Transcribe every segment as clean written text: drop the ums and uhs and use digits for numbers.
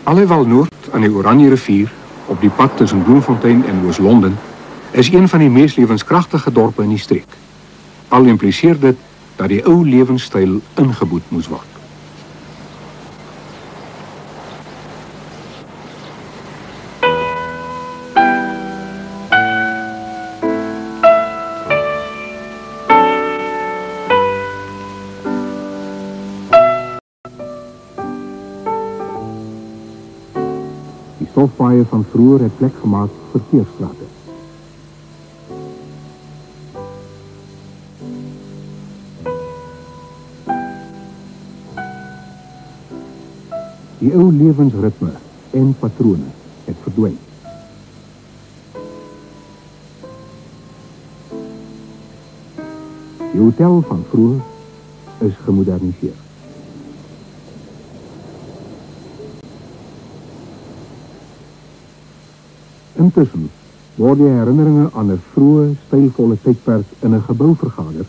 Allewal Noord aan die Oranje rivier, op die pad tussen Bloemfontein en Oos-London, is een van die mees lewenskragtige dorpe in die streek. Al impliseer dit dat die ou lewenstyl ingeboet moes word. Die stofpaaie van vroeger het plek gemaakt vir verkeersstrate. Die ou lewensritme en patrone het verdwyn. Die hotel van vroeger is gemoderniseer. Intussen word die herinneringe aan 'n vroeë, stylvolle tydperk in 'n gebou vergader,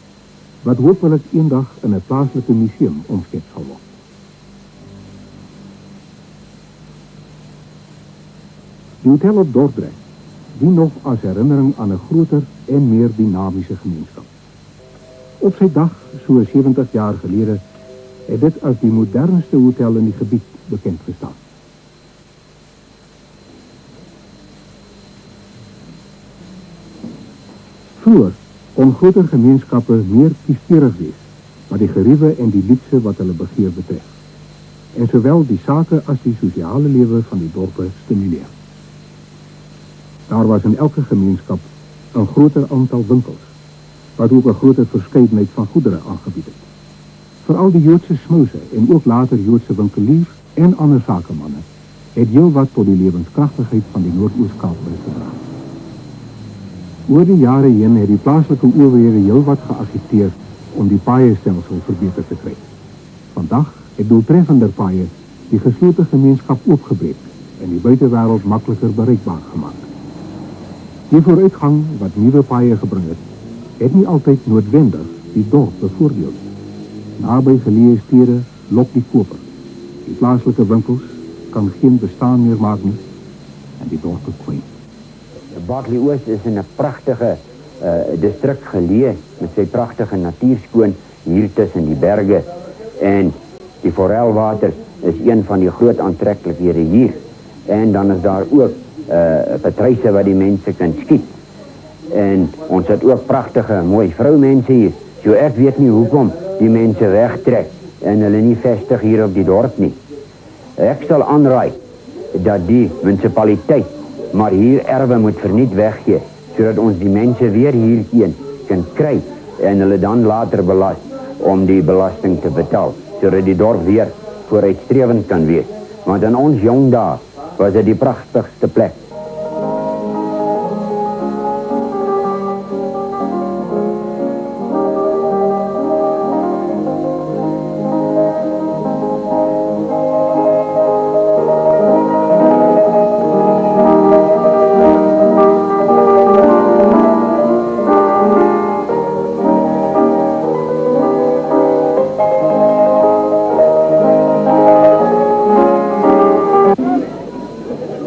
wat hopelik eendag in 'n plaaslike museum omskep sal word. Die hotel op Dordrecht dien nog as herinnering aan 'n groter en meer dinamiese gemeenskap. Op sy dag, so 70 jaar gelede, het dit as die modernste hotel in die gebied bekend gestaan. Vroeger kon groter gemeenskappe meer kieskeurig wees, wat die geriewe en die luukse wat hulle begeer betref, en sowel die sake as die sosiale lewe van die dorpe stimuleer. Daar was in elke gemeenskap 'n groter aantal winkels, wat ook 'n groter verskeidenheid van goedere aangebied het. Veral die Joodse smouse en ook later Joodse winkeliers en ander sakemanne het heelwat tot die lewenskragtigheid van die Noord-Oos-Kaap bygedra. Oor die jare heen het die plaaslike owerhede heelwat geagiteer om die paaiestelsel verbeter te kry. Vandag het doeltreffender paaie die geslote gemeenskap oopgebreek en die buitewêreld makliker bereikbaar gemaak. Die vooruitgang wat nuwe paaie gebring het nie altyd noodwendig die dorp bevoordeel. Naby geleë stede lok die koper. Die plaaslike winkels kan geen bestaan meer maak nie en die dorpe kwyn. Bartley Oost is in 'n pragtige distrik geleë met sy pragtige natuurskoon hier tussen die berge, en die forelwater is een van die groot aantreklikhede hier. En dan is daar ook patryse wat die mense kan skiet. En ons het ook pragtige mooi vroumense hier. So ek weet nie hoekom die mense wegtrek en hulle nie vestig hier op die dorp nie. Ek sal aanraai dat die munisipaliteit maar hier erwe moet verniet weggee, sodat ons die mense weer hierheen kan kry en hulle dan later belas om die belasting te betaal, sodat die dorp weer vooruitstrevend kan wees. Want in ons jong dae was dit die pragtigste plek.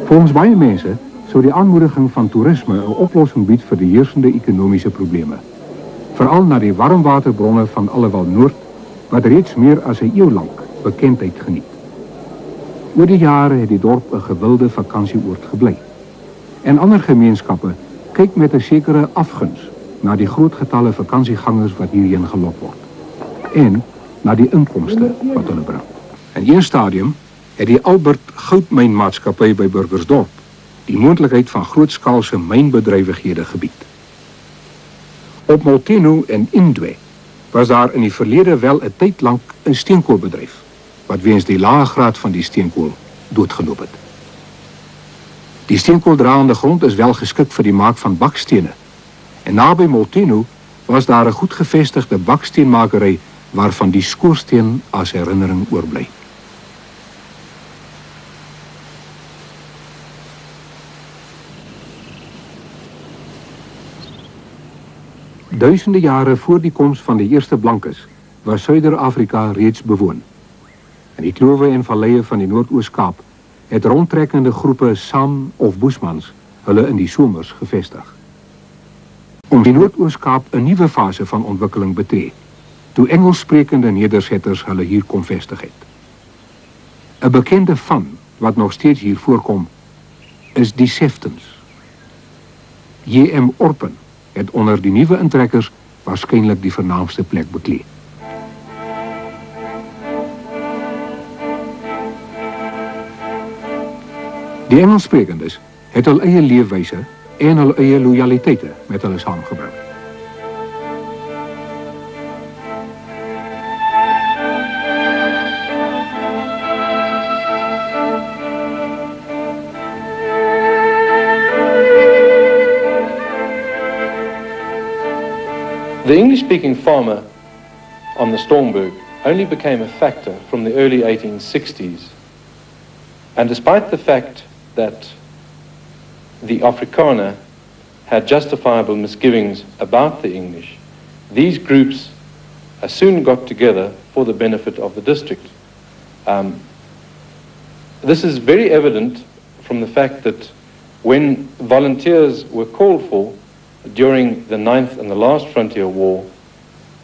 Volgens baie mense sou die aanmoediging van toerisme 'n oplossing bied vir die heersende ekonomiese probleme. Veral na die warmwaterbronne van Allewal Noord, wat reeds meer as 'n eeu lank bekendheid geniet. Oor die jare het die dorp 'n gewilde vakansieoord gebly. En ander gemeenskappe kyk met 'n sekere afguns na die groot getalle vakansiegangers wat hierheen gelok word. En na die inkomste wat hulle bring. In een stadium het die Albert Goudmynmaatskappy by Burgersdorp die moontlikheid van grootskaalse mynbedrywighede gebied. Op Molteno en Indwe was daar in die verlede wel 'n tyd lank 'n steenkoolbedryf, wat weens die lae graad van die steenkool doodgeloop het. Die steenkooldraande grond is wel geskik vir die maak van bakstene, en naby Molteno was daar 'n goed gevestigde baksteenmakery waarvan die skoorsteen as herinnering oorbly. Duisende jare voor die koms van die eerste blankes was Suider-Afrika reeds bewoon. En die klowe en valleie van die Noord-Oos-Kaap het rondtrekkende groepe San of Boesmans hulle in die somers gevestig. Om die Noord-Oos-Kaap 'n nuwe fase van ontwikkeling betree, toe Engelssprekende nedersetters hulle hier kom vestig het. 'n bekende van wat nog steeds hier voorkom, is die Seftons. J.M. Orpen het onder die nuwe intrekkers waarskynlik die vernaamste plek beklee. Die Engelssprekendes het hul eie leefwyse en hul eie loyaliteite met hulle saamgebring. The English-speaking farmer on the Stormberg only became a factor from the early 1860s. And despite the fact that the Afrikaner had justifiable misgivings about the English, these groups soon got together for the benefit of the district. This is very evident from the fact that when volunteers were called for during the 9th and the last Frontier War,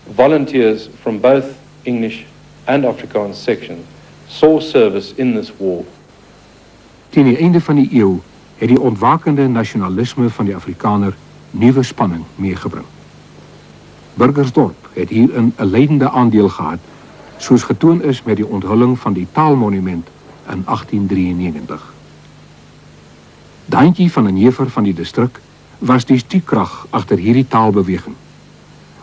volunteers from both English and Afrikaans sections saw service in this war. Teen die einde van die eeuw het die ontwakende nasionalisme van die Afrikaner nuwe spanning meegebring. Burgersdorp het hierin 'n leidende aandeel gehad, soos getoon is met die onthulling van die taalmonument in 1893. Daantjie van 'n jefer van die distrik was die stuurkrag agter hierdie taalbeweging,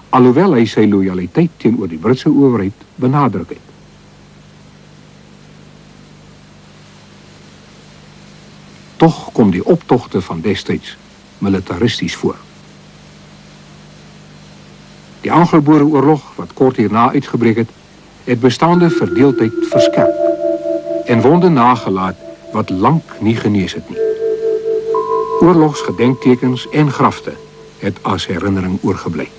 alhoewel hy sy loyaliteit teenoor die Britse owerheid benadruk het. Toch kom die optogte van destyds militaristies voor. Die Anglo-Boereoorlog, wat kort hierna uitgebreek het bestaande verdeeldheid verskerp en wonde nagelaat wat lank nie genees het nie. Oorlogsgedenktekens en grafte het as herinnering oorgebly.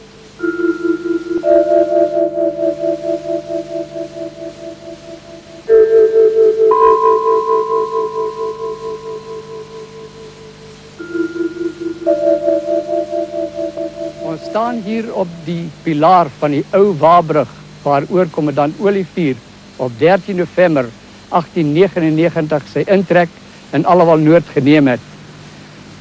Ons staan hier op die pilaar van die ou Waabrug, waaroor kommandant Olivier op 13 November 1899 sy intrek in Allewal Noord geneem het.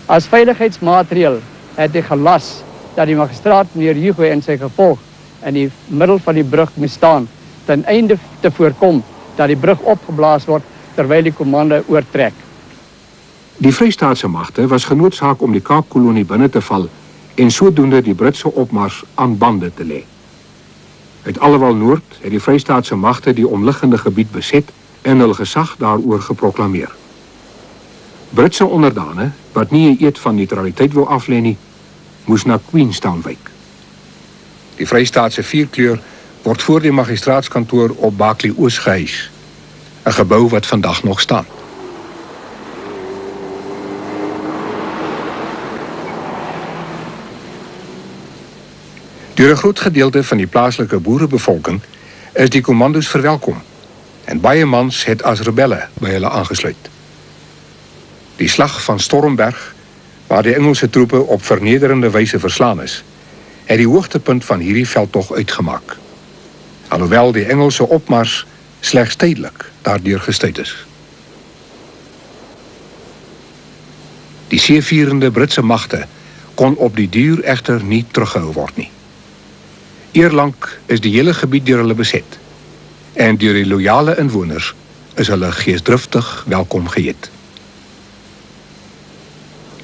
As veiligheidsmaatreël het hy gelas dat die magistraat meneer Hugo en sy gevolg in die middel van die brug moes staan, ten einde te voorkom dat die brug opgeblaas word terwyl die kommando oortrek. Die Vrystaatse magte was genoodsaak om die Kaapkolonie binne te val en sodoende die Britse opmars aan bande te lê. Uit Allewal Noord het die Vrystaatse magte die omliggende gebied beset en hul gesag daaroor geproklameer. Britse onderdane, wat nie 'n eed van neutraliteit wou aflê nie, moes na Queenstown wyk. Die Vrystaatse vierkleur word voor die magistraatskantoor op Barkley Oos gehuis, 'n gebou wat vandag nog staan. Deur 'n groot gedeelte van die plaaslike boerebevolking is die kommando's verwelkom en baie mans het as rebelle by hulle aangesluit. Die slag van Stormberg, waar die Engelse troepe op vernederende wyse verslaan is, het die hoogtepunt van hierdie veldtog uitgemaak, alhoewel die Engelse opmars slegs tydelik daardeur gestuit is. Die seevierende Britse magte kon op die duur egter nie teruggehou word nie. Eerlang is die hele gebied deur hulle beset en deur die loyale inwoners is hulle geesdriftig welkom geheet.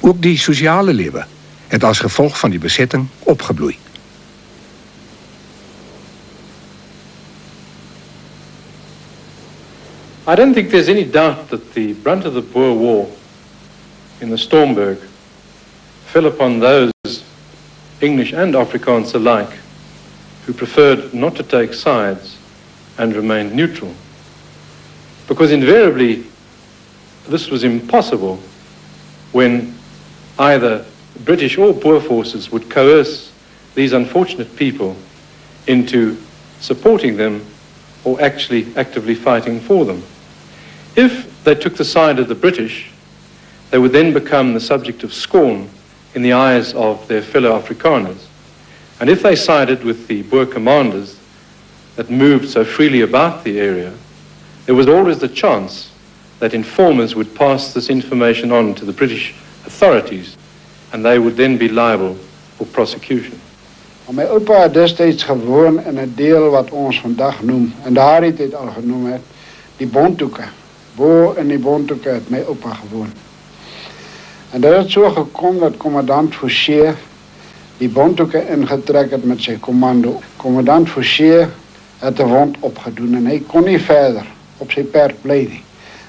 Ook die sosiale lewe het as gevolg van die besetting opgebloei. I don't think there's any doubt that the brunt of the Boer War in the Stormberg fell upon those English and Afrikaans alike who preferred not to take sides and remained neutral. Because invariably this was impossible when either British or Boer forces would coerce these unfortunate people into supporting them or actually actively fighting for them. If they took the side of the British, they would then become the subject of scorn in the eyes of their fellow Afrikaners. And if they sided with the Boer commanders that moved so freely about the area, there was always the chance that informers would pass this information on to the British authorities, and they would then be liable for prosecution. My oupa het destyds gewoon in 'n deel wat ons vandag noem, en daardie tyd al genoem het, die Bontoeke. Bo in die Bontoeke het my oupa gewoon. En dit het so gekom dat kommandant Forsier die Bontoeke ingetrek het met sy kommando. Kommandant Forsier het 'n wond opgedoen en hy kon nie verder op sy perd bly nie.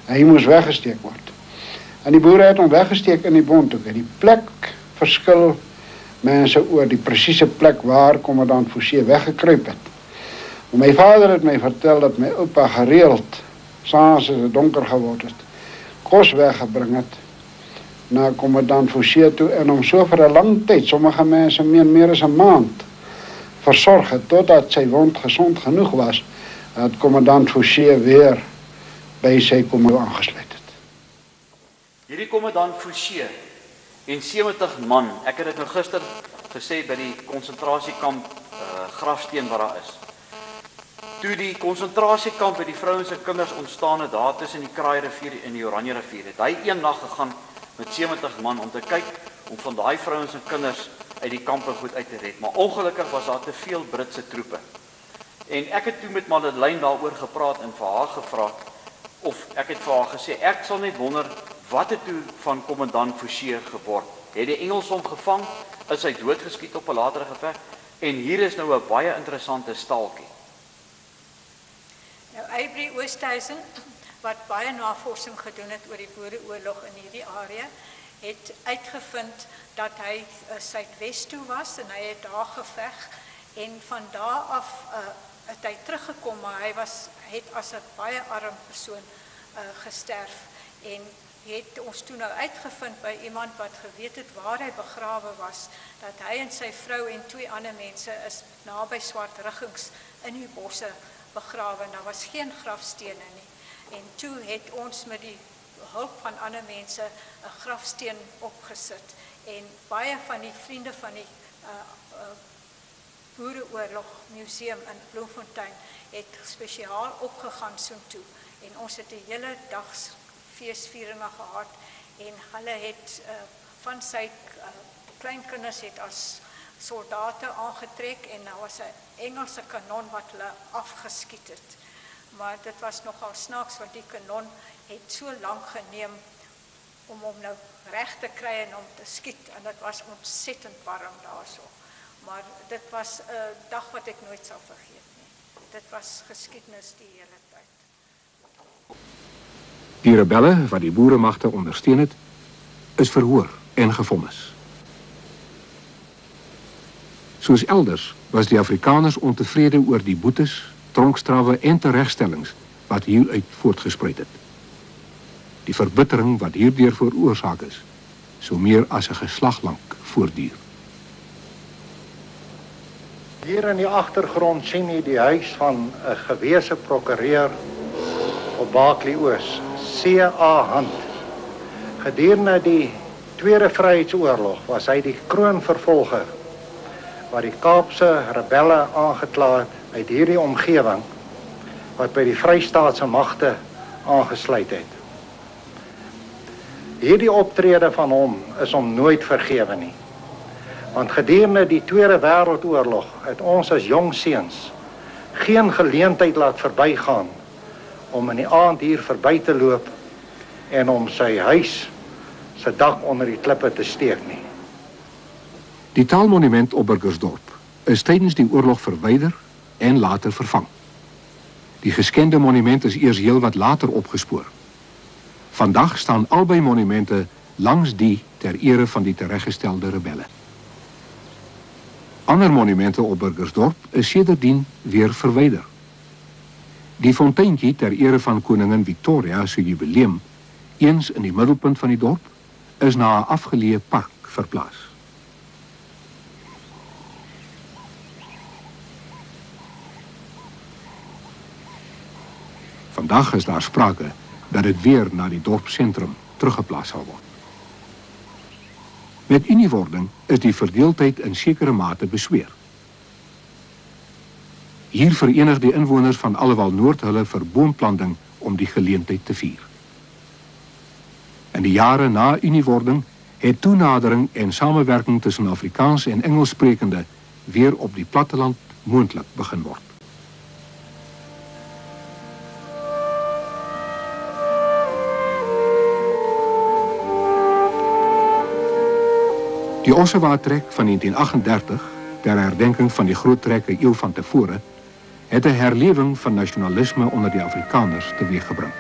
Hy moes weggesteek word. En die boere het hom weggesteek in die Bontoeke. Die plek verskil mense oor die presiese plek waar kommandant Forsier weggekruip het. My vader het my vertel dat my oupa gereeld, s'aands as dit donker geword het, kos weggebring het na kommandant Forsier toe en hom so vir 'n lang tyd, sommige mense meen meer as 'n maand, versorg het totdat sy wond gesond genoeg was, dat kommandant Forsier weer by sy kommando aangesluit het. Hierdie kommandant Forsier en 70 man, ek het dit nou gister gesê by die konsentrasiekamp Grafsteen waar daar is. Toe die konsentrasiekamp by die vrouens en kinders ontstaan het daar tussen die Kraaierivier en die Oranje rivier, het hy een nag gegaan met 70 man om te kyk om van daai vrouens en kinders uit die kampe goed uit te red. Maar ongelukkig was daar te veel Britse troepe. En ek het toe met Madeleine daaroor gepraat en vir haar gevra, of ek het vir haar gesê, ek sal net wonder, wat het toe van kommandant Forsier geword? Het die Engels hom gevang, is hy doodgeskiet op 'n latere geveg? En hier is nou 'n baie interessante staaltjie. Nou, Avery Oosthuizen, wat baie navorsing gedoen het oor die Boereoorlog in hierdie area, het uitgevind dat hy suidwes toe was en hy het daar geveg en van daar af het hy teruggekom, maar hy het as 'n baie arm persoon gesterf en het ons toe nou uitgevind by iemand wat geweet het waar hy begrawe was, dat hy en sy vrou en 2 ander mense is naby Swart Riggings in die bosse begrawe en daar was geen grafstene nie. En toe het ons met die hulp van ander mense 'n grafsteen opgesit en baie van die vriende van die Boereoorlog Museum in Bloemfontein het spesiaal opgegaan soontoe en ons het 'n hele dag feesvieringe gehad en hulle het van sy kleinkinders het as soldate aangetrek en daar was 'n Engelse kanon wat hulle afgeskiet het. Maar dit was nogal snaaks want die kanon het so lank geneem om hom nou reg te kry en om te skiet en dit was ontsettend warm daarso. Maar dit was 'n dag wat ek nooit sal vergeet nie. Dit was geskiedenis die hele tyd. Die rebelle wat die boeremagte ondersteun het, is verhoor en gevonnis. Soos elders was die Afrikaners ontevrede oor die boetes, tronkstrawe en teregstellings wat hieruit voortgespruit het. Die verbittering wat hierdeur veroorsaak is, so meer as 'n geslag lank voortduur. Hier in die agtergrond sien jy die huis van 'n gewese prokureur op Barkley Oos, C.A. Hunt. Gedurende die Tweede Vryheidsoorlog was hy die kroonvervolger wat die Kaapse rebelle aangekla het uit hierdie omgewing wat by die Vrystaatse magte aangesluit het. Hierdie optrede van hom is hom nooit vergewe nie. Want gedurende die Tweede Wêreldoorlog het ons as jong seuns geen geleentheid laat verbygaan om in die aand hier verby te loop en om sy huis se dak onder die klippe te steek nie. Die taalmonument op Burgersdorp is tydens die oorlog verwyder en later vervang. Die geskende monument is eers heel wat later opgespoor. Vandag staan albei monumente langs die ter ere van die tereggestelde rebelle. Ander monumente op Burgersdorp is sedertdien weer verwyder. Die fonteintjie ter ere van koningin Victoria se jubileum, eens in die middelpunt van die dorp, is na 'n afgeleë park verplaas. Vandag is daar sprake dat dit weer na die dorpsentrum teruggeplaas sal word. Met uniewording is die verdeeldheid in sekere mate besweer. Hier verenig die inwoners van Allewal Noord hulle vir boomplanting om die geleentheid te vier. In die jare na uniewording het toenadering en samewerking tussen Afrikaans en Engelssprekende weer op die platteland moontlik begin word. Die Ossewa-trek van 1938, ter herdenking van die groot trek 'n eeu van tevore, het 'n herlewing van nasionalisme onder die Afrikaners teweeggebring.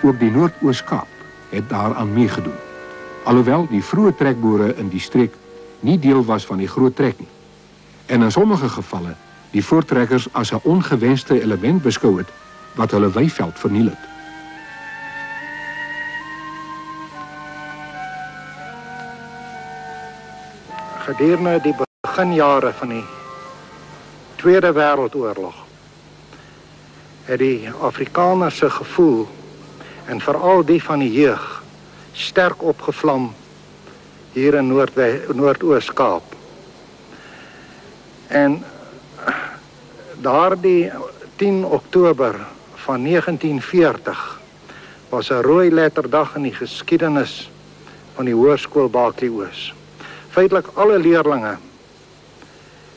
Ook die Noord-Oos-Kaap het daaraan meegedoen, alhoewel die vroeë trekboere in die streek nie deel was van die groot trek nie, en in sommige gevalle die voortrekkers as 'n ongewenste element beskou het wat hulle weiveld verniel het. Gedurende die beginjare van die Tweede Wêreldoorlog het die Afrikaners se gevoel en veral die van die jeug sterk opgevlam hier in Noord-Oos-Kaap. En daardie 10 Oktober van 1940 was 'n rooi letterdag in die geskiedenis van die Hoërskool Barkley Oos. Feitelik alle leerlinge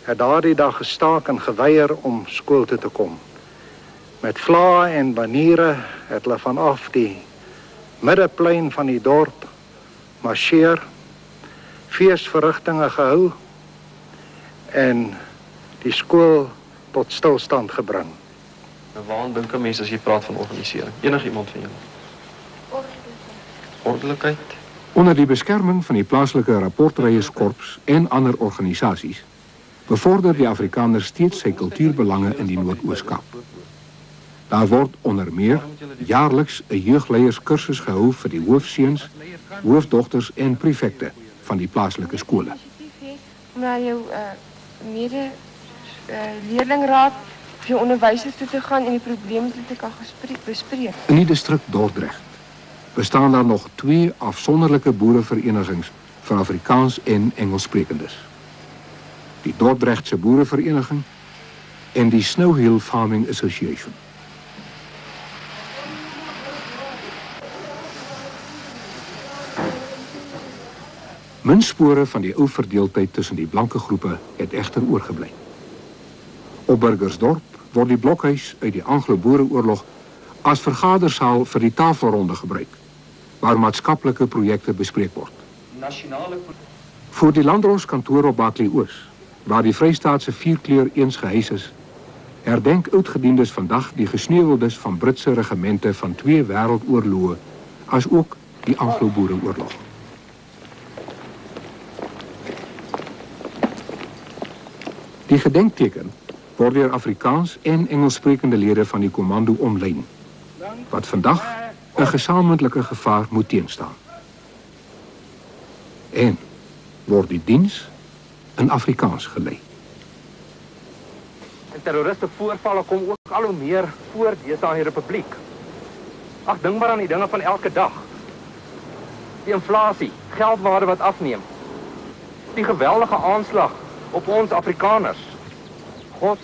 het daardie dag gestaak en geweier om skool toe te kom. Met vlae en baniere het hulle vanaf die middeplein van die dorp marcheer, feesverrigtinge gehou en die skool tot stilstand gebring. Nou, waaraan dink 'n mens as jy praat van organisering? Enigiemand van julle? Ordelikheid. Onder die beskerming van die plaaslike rapportryierskorps en ander organisasies bevorder die Afrikaner steeds sy kultuurbelange in die Noord-Oos-Kaap. Daar word onder meer jaarliks 'n jeugleierskursus gehou vir die hoofseuns, hoofdogters en prefekte van die plaaslike skole. Om na jou leerlingraad of jou onderwysers toe te gaan en die probleme te kan bespreek. In die distrik Dordrecht bestaan daar nog 2 afsonderlike boereverenigings vir Afrikaans en Engelssprekendes. Die Dordrechtse Boerevereniging en die Snow Hill Farming Association. Muntspore van die ou verdeeldheid tussen die blanke groepe het egter oorgebly. Op Burgersdorp word die blokhuis uit die Anglo-Boereoorlog as vergadersaal vir die tafelronde gebruik, waar maatskaplike projekte bespreek word. Voor die landroskantoor op Barkley Oos, waar die Vrystaatse vierkleur eens gehuis is, herdenk oudgediendes vandag die gesneuweldes van Britse regimente van 2 wêreldoorloë, as ook die Anglo-Boereoorlog. Die gedenkteken word deur Afrikaans en Engelssprekende lede van die kommando omlyn, wat vandag 'n gesamentlike gevaar moet teenstaan. En word die diens in Afrikaans gelei. En terroriste voorvalle kom ook al hoe meer voor deesdae in die republiek. Ag, dink maar aan die dinge van elke dag. Die inflasie, geldwaarde wat afneem. Die geweldige aanslag op ons Afrikaners. God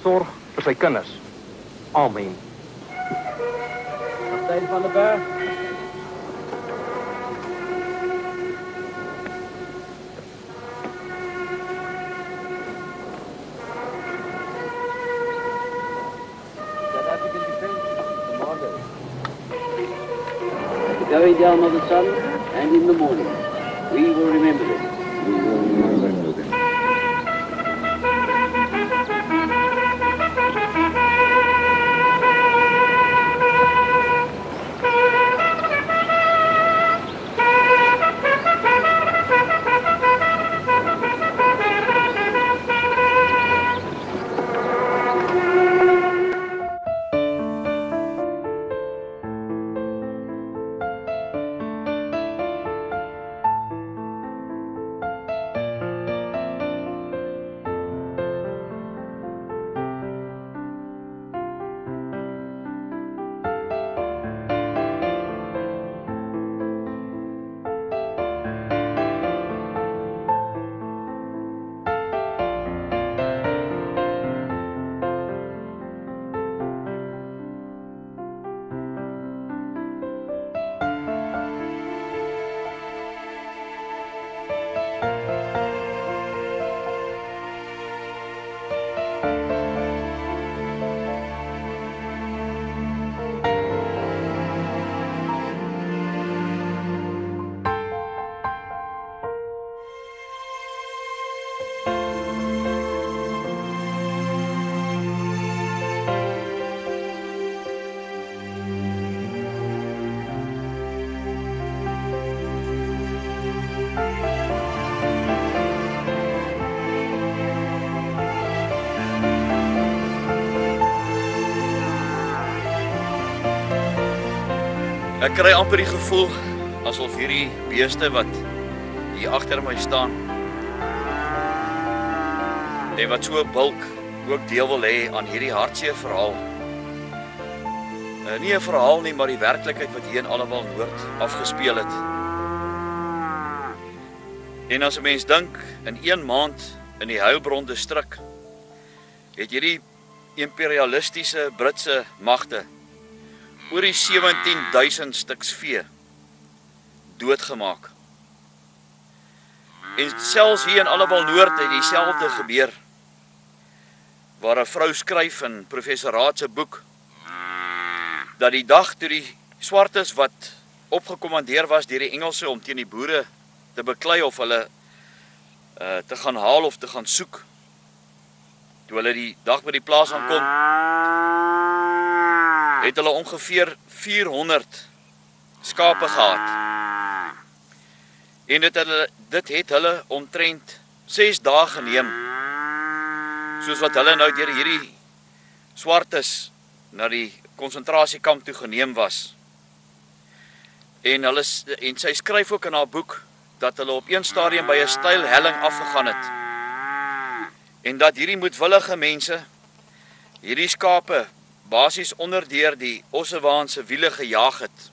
sorg vir sy kinders. Amen. Kaptein van der Berg. Going down of the sun and in the morning. We will remember them. We will remember them. Ek kry amper die gevoel asof hierdie beeste wat hier agter my staan en wat so 'n bulk ook deel wil hê aan hierdie hartseer verhaal. Nie 'n verhaal nie, maar die werklikheid wat hier in Allewal Noord afgespeel het. En as 'n mens dink, in 1 maand in die Heilbron distrik het hierdie imperialistiese Britse magte oor die 17.000 stuks vee doodgemaak. En selfs hier in Allewal Noord het dieselfde gebeur, waar 'n vrou skryf in professor Raad se boek, dat die dag toe die swartes wat opgekommandeer was deur die Engelse om teen die boere te beklei of hulle te gaan haal of te gaan soek, toe hulle die dag by die plaas aankom, het hulle ongeveer 400 skape gehad. En dit het hulle omtrent 6 dae geneem, soos wat hulle nou deur hierdie swartes na die konsentrasiekamp toe geneem was. En sy skryf ook in haar boek dat hulle op een stadium by 'n steil helling afgegaan het. En dat hierdie moedwillige mense hierdie skape basies onderdeur die ossewaans se wiele gejaag het.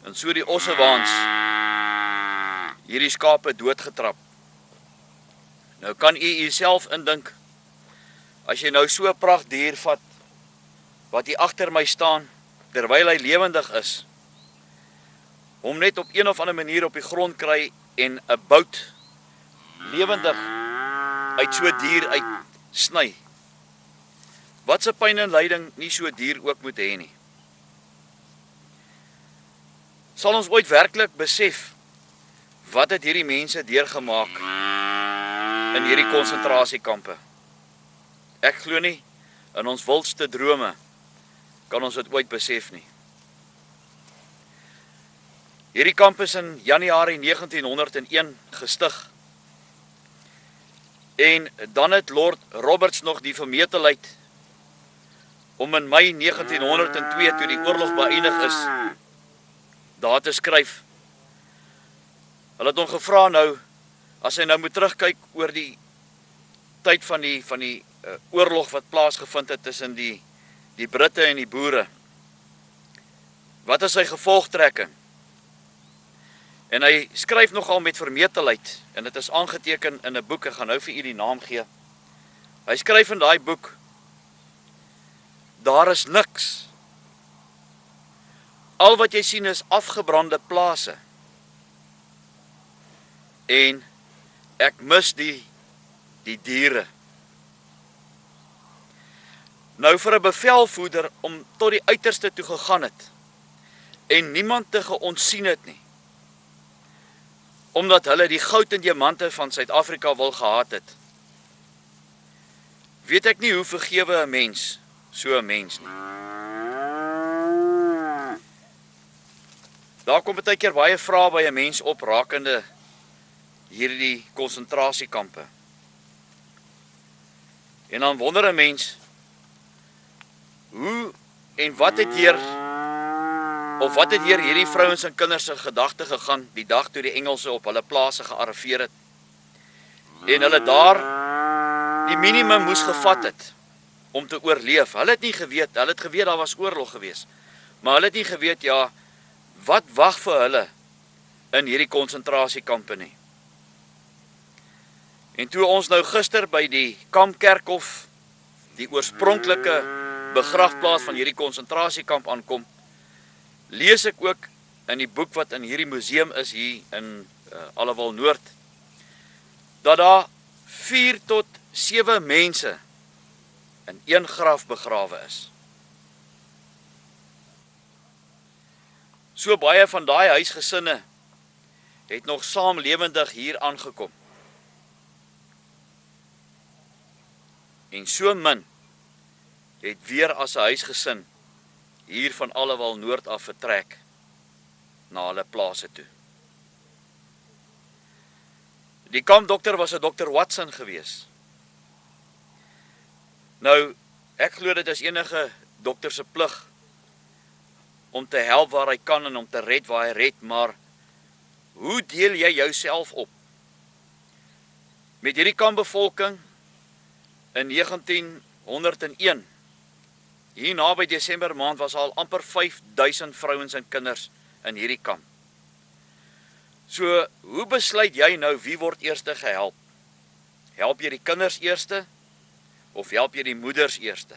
En so die ossewaans hierdie skape doodgetrap. Nou kan u jouself indink, as jy nou so 'n prachtdier vat wat hier agter my staan terwyl hy lewendig is, hom net op een of ander manier op die grond kry en 'n bout lewendig uit so 'n dier uitsny. Wat se pyn en lyding nie so 'n dier ook moet hê nie. Sal ons ooit werklik besef wat het hierdie mense deurgemaak in hierdie konsentrasiekampe? Ek glo nie in ons wildste drome kan ons dit ooit besef nie. Hierdie kamp is in Januarie 1901 gestig. En dan het Lord Roberts nog die vermetelheid om in Mei 1902, toe die oorlog beëindig is, daar te skryf. Hulle het hom gevra nou, as hy nou moet terugkyk oor die tyd van die oorlog wat plaasgevind het tussen die Britte en die boere. Wat is sy gevolgtrekking? En hy skryf nogal met vermetelheid, en dit is aangeteken in 'n boek, ek gaan nou vir u die naam gee. Hy skryf in daai boek, daar is niks. Al wat jy sien is afgebrande plase. En ek mis die diere. Nou vir 'n bevelvoerder om tot die uiterste toe gegaan het, en niemand te geontsien het nie, omdat hulle die goud en diamante van Suid-Afrika wil gehad het. Weet ek nie hoe vergewe 'n mens so 'n mens nie. Daar kom baie keer baie vrae by 'n mens op rakende hierdie konsentrasiekampe. En dan wonder 'n mens, hoe en wat het deur hierdie vrouens en kinders se gedagte gegaan die dag toe die Engelse op hulle plase gearriveer het en hulle daar die minimum moes gevat het om te oorleef. Hulle het nie geweet, hulle het geweet daar was oorlog gewees, maar hulle het nie geweet, ja, wat wag vir hulle in hierdie konsentrasiekampe nie. En toe ons nou gister by die Kampkerkhof, die oorspronklike begrafplaas van hierdie konsentrasiekamp aankom, lees ek ook in die boek wat in hierdie museum is hier in Allewal Noord, dat daar 4 tot 7 mense in een graf begrawe is. So baie van daai huisgesinne het nog saam lewendig hier aangekom. En so min het weer as 'n huisgesin hier van Allewal Noord af vertrek na hulle plase toe. Die kampdokter was 'n dokter Watson gewees. Nou, ek glo dit is enige dokter se plig om te help waar hy kan en om te red waar hy red, maar hoe deel jy jouself op? Met hierdie kampbevolking in 1901, hier naby Desember maand was al amper 5000 vrouens en kinders in hierdie kamp. So, hoe besluit jy nou wie word eerste gehelp? Help jy die kinders eerste of help jy die moeders eerste?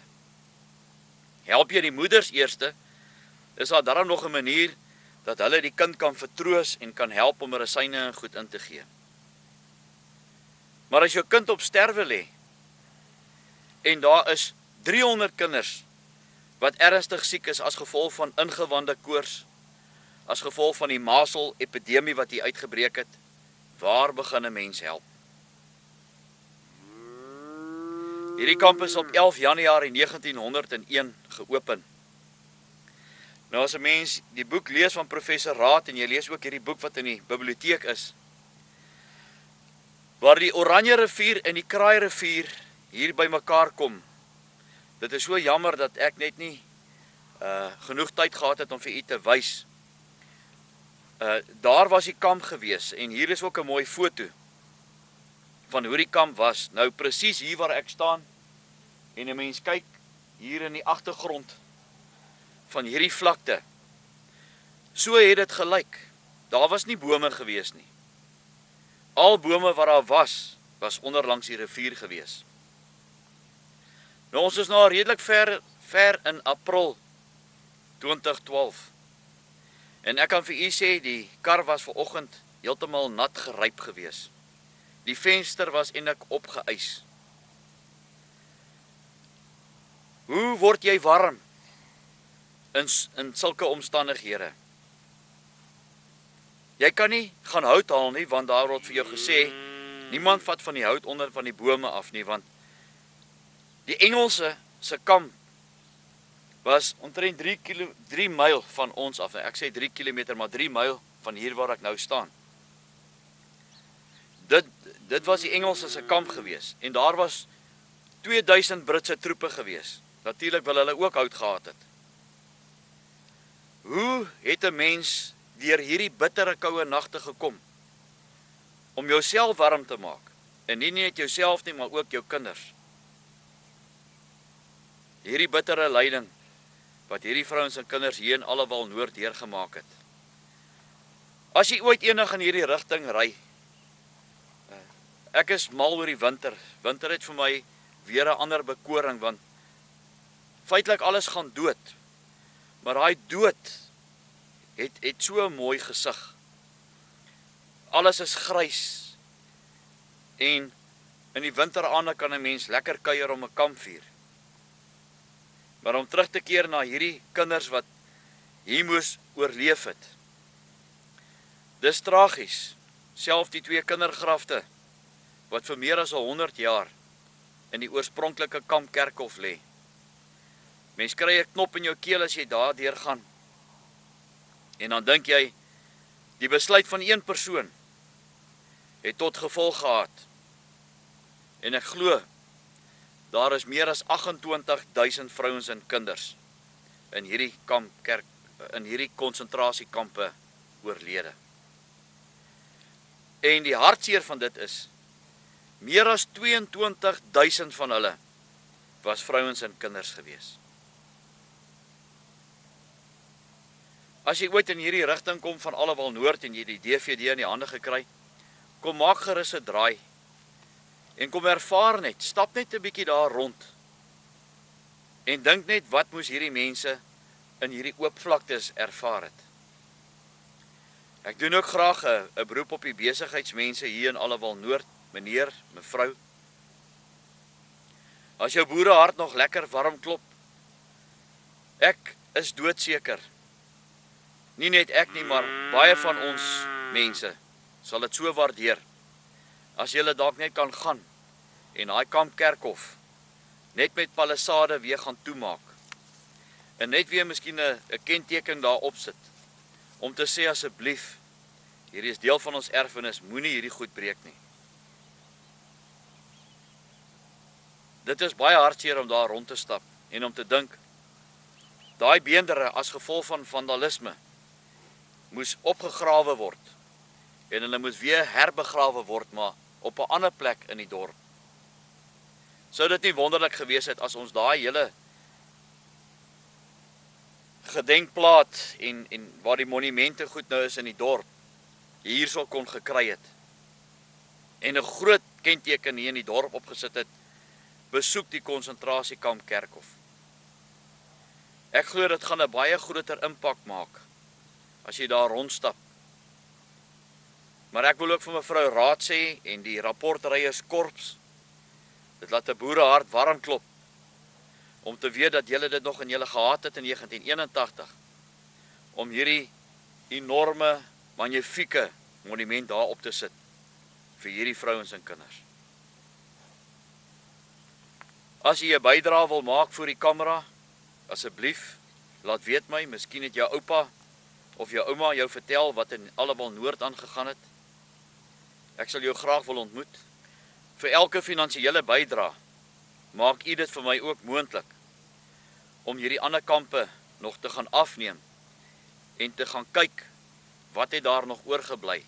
Help jy die moeders eerste, is daar daarom nog 'n manier dat hulle die kind kan vertroos en kan help om medisyne en goed in te gee. Maar as jou kind op sterwe lê en daar is 300 kinders wat ernstig siek is as gevolg van ingewande koors, as gevolg van die masel epidemie wat hier uitgebreek het, waar begin 'n mens help? Hierdie kamp is op 11 Januarie 1901 geopen. Nou as 'n mens die boek lees van professor Raad en jy lees ook hierdie boek wat in die biblioteek is, waar die Oranje rivier en die Kraai rivier hier by mekaar kom. Dit is so jammer dat ek net nie genoeg tyd gehad het om vir u te wys. Daar was die kamp gewees en hier is ook 'n mooi foto van hoe die kamp was. Nou presies hier waar ek staan en 'n mens kyk hier in die agtergrond van hierdie vlakte. So het dit gelyk. Daar was nie bome gewees nie. Al bome wat daar was onderlangs die rivier gewees. Nou ons is nou redelik ver in April 2012. En ek kan vir u sê, die kar was vanoggend heeltemal nat geryp gewees. Die venster was eintlik opgeëis. Hoe word jy warm in sulke omstandighede? Jy kan nie gaan hout haal nie, want daar word vir jou gesê, niemand vat van die hout onder van die bome af nie, want die Engelse se kamp was omtrent 3 myl van ons af. Ek sê 3 kilometer, maar 3 myl van hier waar ek nou staan. Dit was die Engelse se kamp gewees. En daar was 2000 Britse troepe gewees. Natuurlik wil hulle ook hout gehad het. Hoe het 'n mens deur hierdie bittere koue nagte gekom om jouself warm te maak? En nie net jouself nie, maar ook jou kinders. Hierdie bittere lyding wat hierdie vrouens en kinders hier in Allewal Noord deurgemaak het. As jy ooit enig in hierdie rigting ry, ek is mal oor die winter. Winter het vir my weer 'n ander bekoring, want feitelik alles gaan dood. Maar daai dood het so 'n mooi gesig. Alles is grys. En in die winteraande kan 'n mens lekker kuier om 'n kampvuur. Maar om terug te keer na hierdie kinders wat hier moes oorleef het. Dis tragies. Self die 2 kindergrafte wat vir meer as 100 jaar in die oorspronklike kampkerkhof lê. Mens kry 'n knop in jou keel as jy daardeur gaan. En dan dink jy, die besluit van een persoon het tot gevolg gehad. En ek glo, daar is meer as 28.000 vrouens en kinders in hierdie konsentrasiekampe oorlede. En die hartseer van dit is, meer as 22.000 van hulle was vrouens en kinders gewees. As jy ooit in hierdie rigting kom van Allewal Noord en jy die DVD in die hande gekry, kom maak gerus 'n draai en kom ervaar net, stap net 'n bietjie daar rond en dink net wat moes hierdie mense in hierdie oop vlaktes ervaar het. Ek doen ook graag 'n beroep op die besigheidsmense hier in Allewal Noord, meneer, mevrou. As jou boerehart nog lekker warm klop, ek is doodseker. Nie net ek nie, maar baie van ons mense sal dit so waardeer. As jy dalk net kan gaan en daai kampkerkhof net met palissade weer gaan toemaak. En net weer miskien 'n kenteken daar opsit om te sê asseblief, hierdie is deel van ons erfenis, moenie hierdie goed breek nie. Dit is baie hartseer om daar rond te stap en om te dink, daai beendere as gevolg van vandalisme moes opgegrawe word en hulle moes weer herbegrawe word, maar op 'n ander plek in die dorp. Sou dit nie wonderlik gewees het as ons daai hele gedenkplaat en waar die monumente goed nou is in die dorp, hierso kon gekry het. En 'n groot kenteken hier in die dorp opgesit het, besoek die konsentrasiekamp Kerkhof. Ek glo dit gaan 'n baie groter impak maak as jy daar rondstap. Maar ek wil ook vir mevrou Raad sê en die rapportryierskorps, dit laat 'n boerehart warm klop om te weet dat julle dit nog in julle gehad het in 1981 om hierdie enorme, magnifieke monument daar op te sit vir hierdie vrouens en kinders. As jy 'n bydrae wil maak vir die kamera, asseblief, laat weet my, miskien het jou oupa of jou ouma jou vertel wat in Allewal Noord aangegaan het. Ek sal jou graag wil ontmoet. Vir elke finansiële bydrae, maak u dit vir my ook moontlik om hierdie ander kampe nog te gaan afneem en te gaan kyk wat het daar nog oorgebly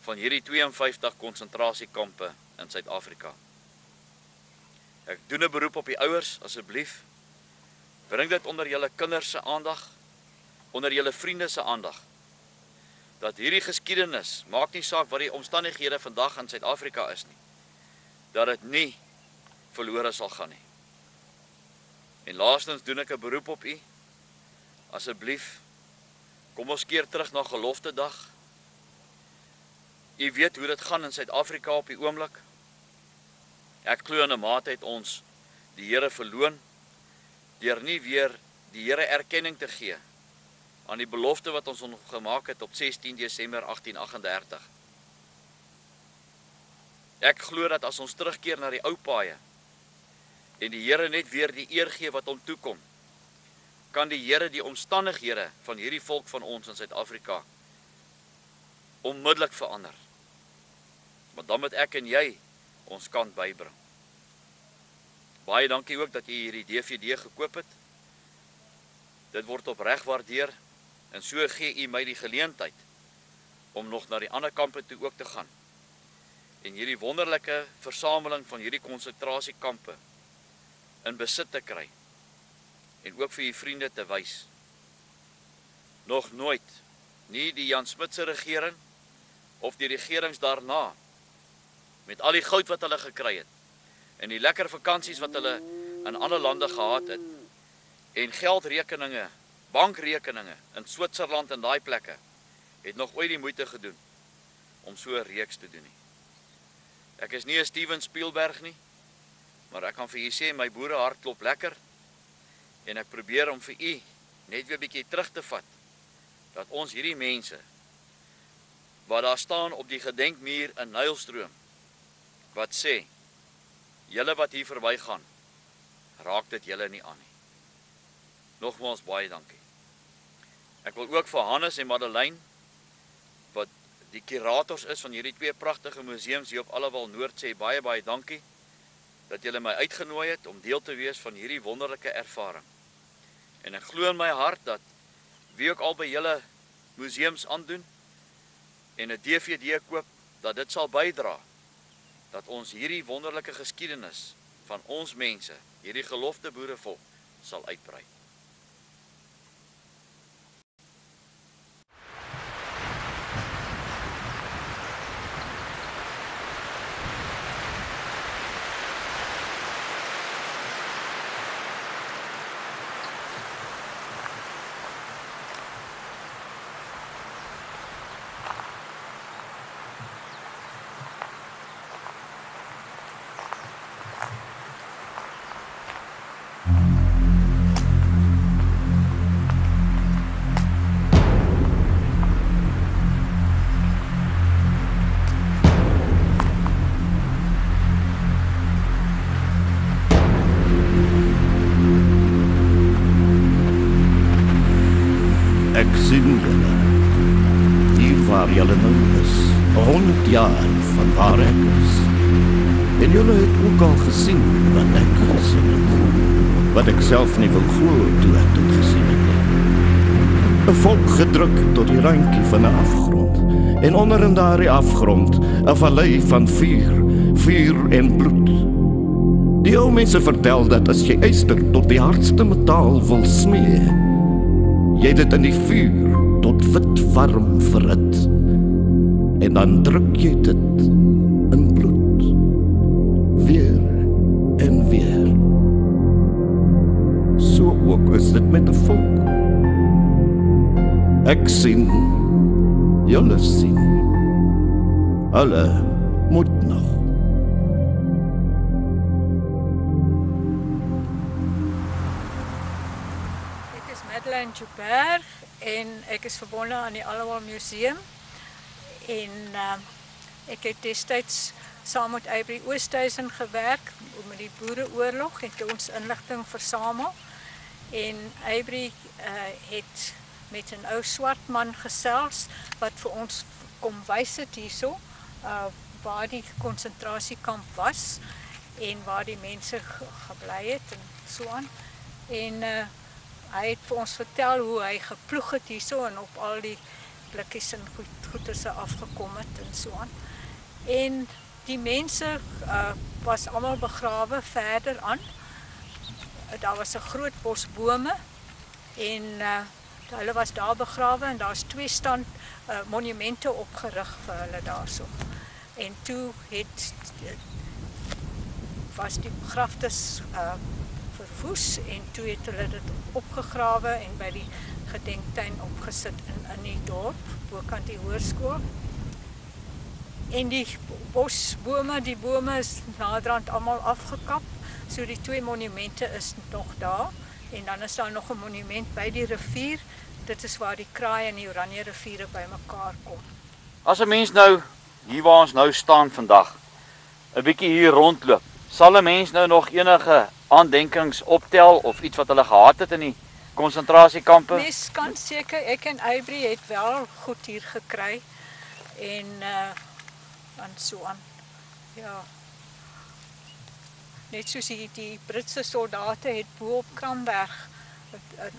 van hierdie 52 konsentrasiekampe in Suid-Afrika. Ek doen 'n beroep op die ouers, asseblief, bring dit onder julle kinders se aandag, onder julle vriende se aandag, dat hierdie geskiedenis, maak nie saak wat die omstandighede vandag in Suid-Afrika is nie, dat dit nie verlore sal gaan nie. En laastens doen ek 'n beroep op u, asseblief, kom ons keer terug na Geloftedag. U weet hoe dit gaan in Suid-Afrika op die oomblik. Ek glo in 'n mate het ons die Here verloon, deur nie weer die Here erkenning te gee aan die belofte wat ons gemaak het op 16 Desember 1838. Ek glo dat as ons terugkeer na die ou paaie en die Here net weer die eer gee wat hom toekom, kan die Here die omstandighede van hierdie volk van ons in Suid-Afrika onmiddellik verander. Maar dan moet ek en jy ons kant bybring. Baie dankie ook dat jy hierdie DVD gekoop het. Dit word opreg waardeer en so gee u my die geleentheid om nog na die ander kampe toe ook te gaan en hierdie wonderlike versameling van hierdie konsentrasiekampe in besit te kry en ook vir u vriende te wys. Nog nooit, nie die Jan Smuts se regering of die regerings daarna, met al die goud wat hulle gekry het en die lekker vakansies wat hulle in ander lande gehad het en geldrekeninge, bankrekeninge in Switserland en daai plekke, het nog ooit die moeite gedoen om so 'n reeks te doen nie. Ek is nie 'n Steven Spielberg nie, maar ek kan vir u sê, my boerehart klop lekker en ek probeer om vir u net weer 'n bietjie terug te vat, dat ons hierdie mense, wat daar staan op die gedenkmuur in Nylstroom, wat sê, julle wat hier verbygaan, raak dit julle nie aan nie. Nogmaals baie dankie. Ek wil ook vir Hannes en Madeleine, wat die kurators is van hierdie twee pragtige museums hier op Allewal Noord, sê baie baie dankie, dat julle my uitgenooi het om deel te wees van hierdie wonderlike ervaring. En ek glo in my hart dat wie ook al by julle museums aandoen en 'n DVD koop, dat dit sal bydra dat ons hierdie wonderlike geskiedenis van ons mense, hierdie gelofte boerevolk, sal uitbrei. Ek sien julle, hier waar julle nou is, 100 jaar van waar ek is. En julle het ook al gesien wat ek gesien het. wat ek self nie wil glo toe ek dit gesien het nie. 'n Volk gedruk tot die randjie van 'n afgrond, en onder in daardie afgrond 'n vallei van vuur en bloed. Die ou mense vertel dat as jy yster tot die hardste metaal wil smee, jy dit in die vuur tot wit warm verhit, en dan druk jy dit in bloed, weer en weer. So ook is dit met 'n volk. Ek sien, julle sien, hulle moet nog. Ek is Madeleine Joubert en ek is verbonden aan die Allewal Museum en ek het destyds saam met Avery Oosthuizen gewerk met die Boereoorlog, het ons inligting versamel en Avery het met 'n ou swart man gesels wat vir ons kom wys het hierso waar die konsentrasiekamp was en waar die mense gebly het en so aan. En hy het vir ons vertel hoe hy geploeg het hierso en op al die blikkies en goederse afgekom het en so aan. En die mense was almal begrawe verder aan. Daar was 'n groot bos bome en hulle was daar begrawe en daar's 2 monumente opgerig vir hulle daarso. En toe was die begraftes verwoes en toe het hulle dit opgegrawe en by die gedenktuin opgesit in die dorp, bokant die hoërskool. En die bosbome, die bome is naderhand almal afgekap, so die 2 monumente is nog daar. En dan is daar nog 'n monument by die rivier. Dit is waar die kraai en die Oranje riviere bymekaar kom. As 'n mens nou hier waar ons nou staan vandag, 'n bietjie hier rondloop, sal 'n mens nou nog enige aandenkings optel of iets wat hulle gehad het in die konsentrasiekampe? Mens kan seker, ek en Avery het wel goed hier gekry en so aan. Ja. Net soos die Britse soldate het bo op Kramberg,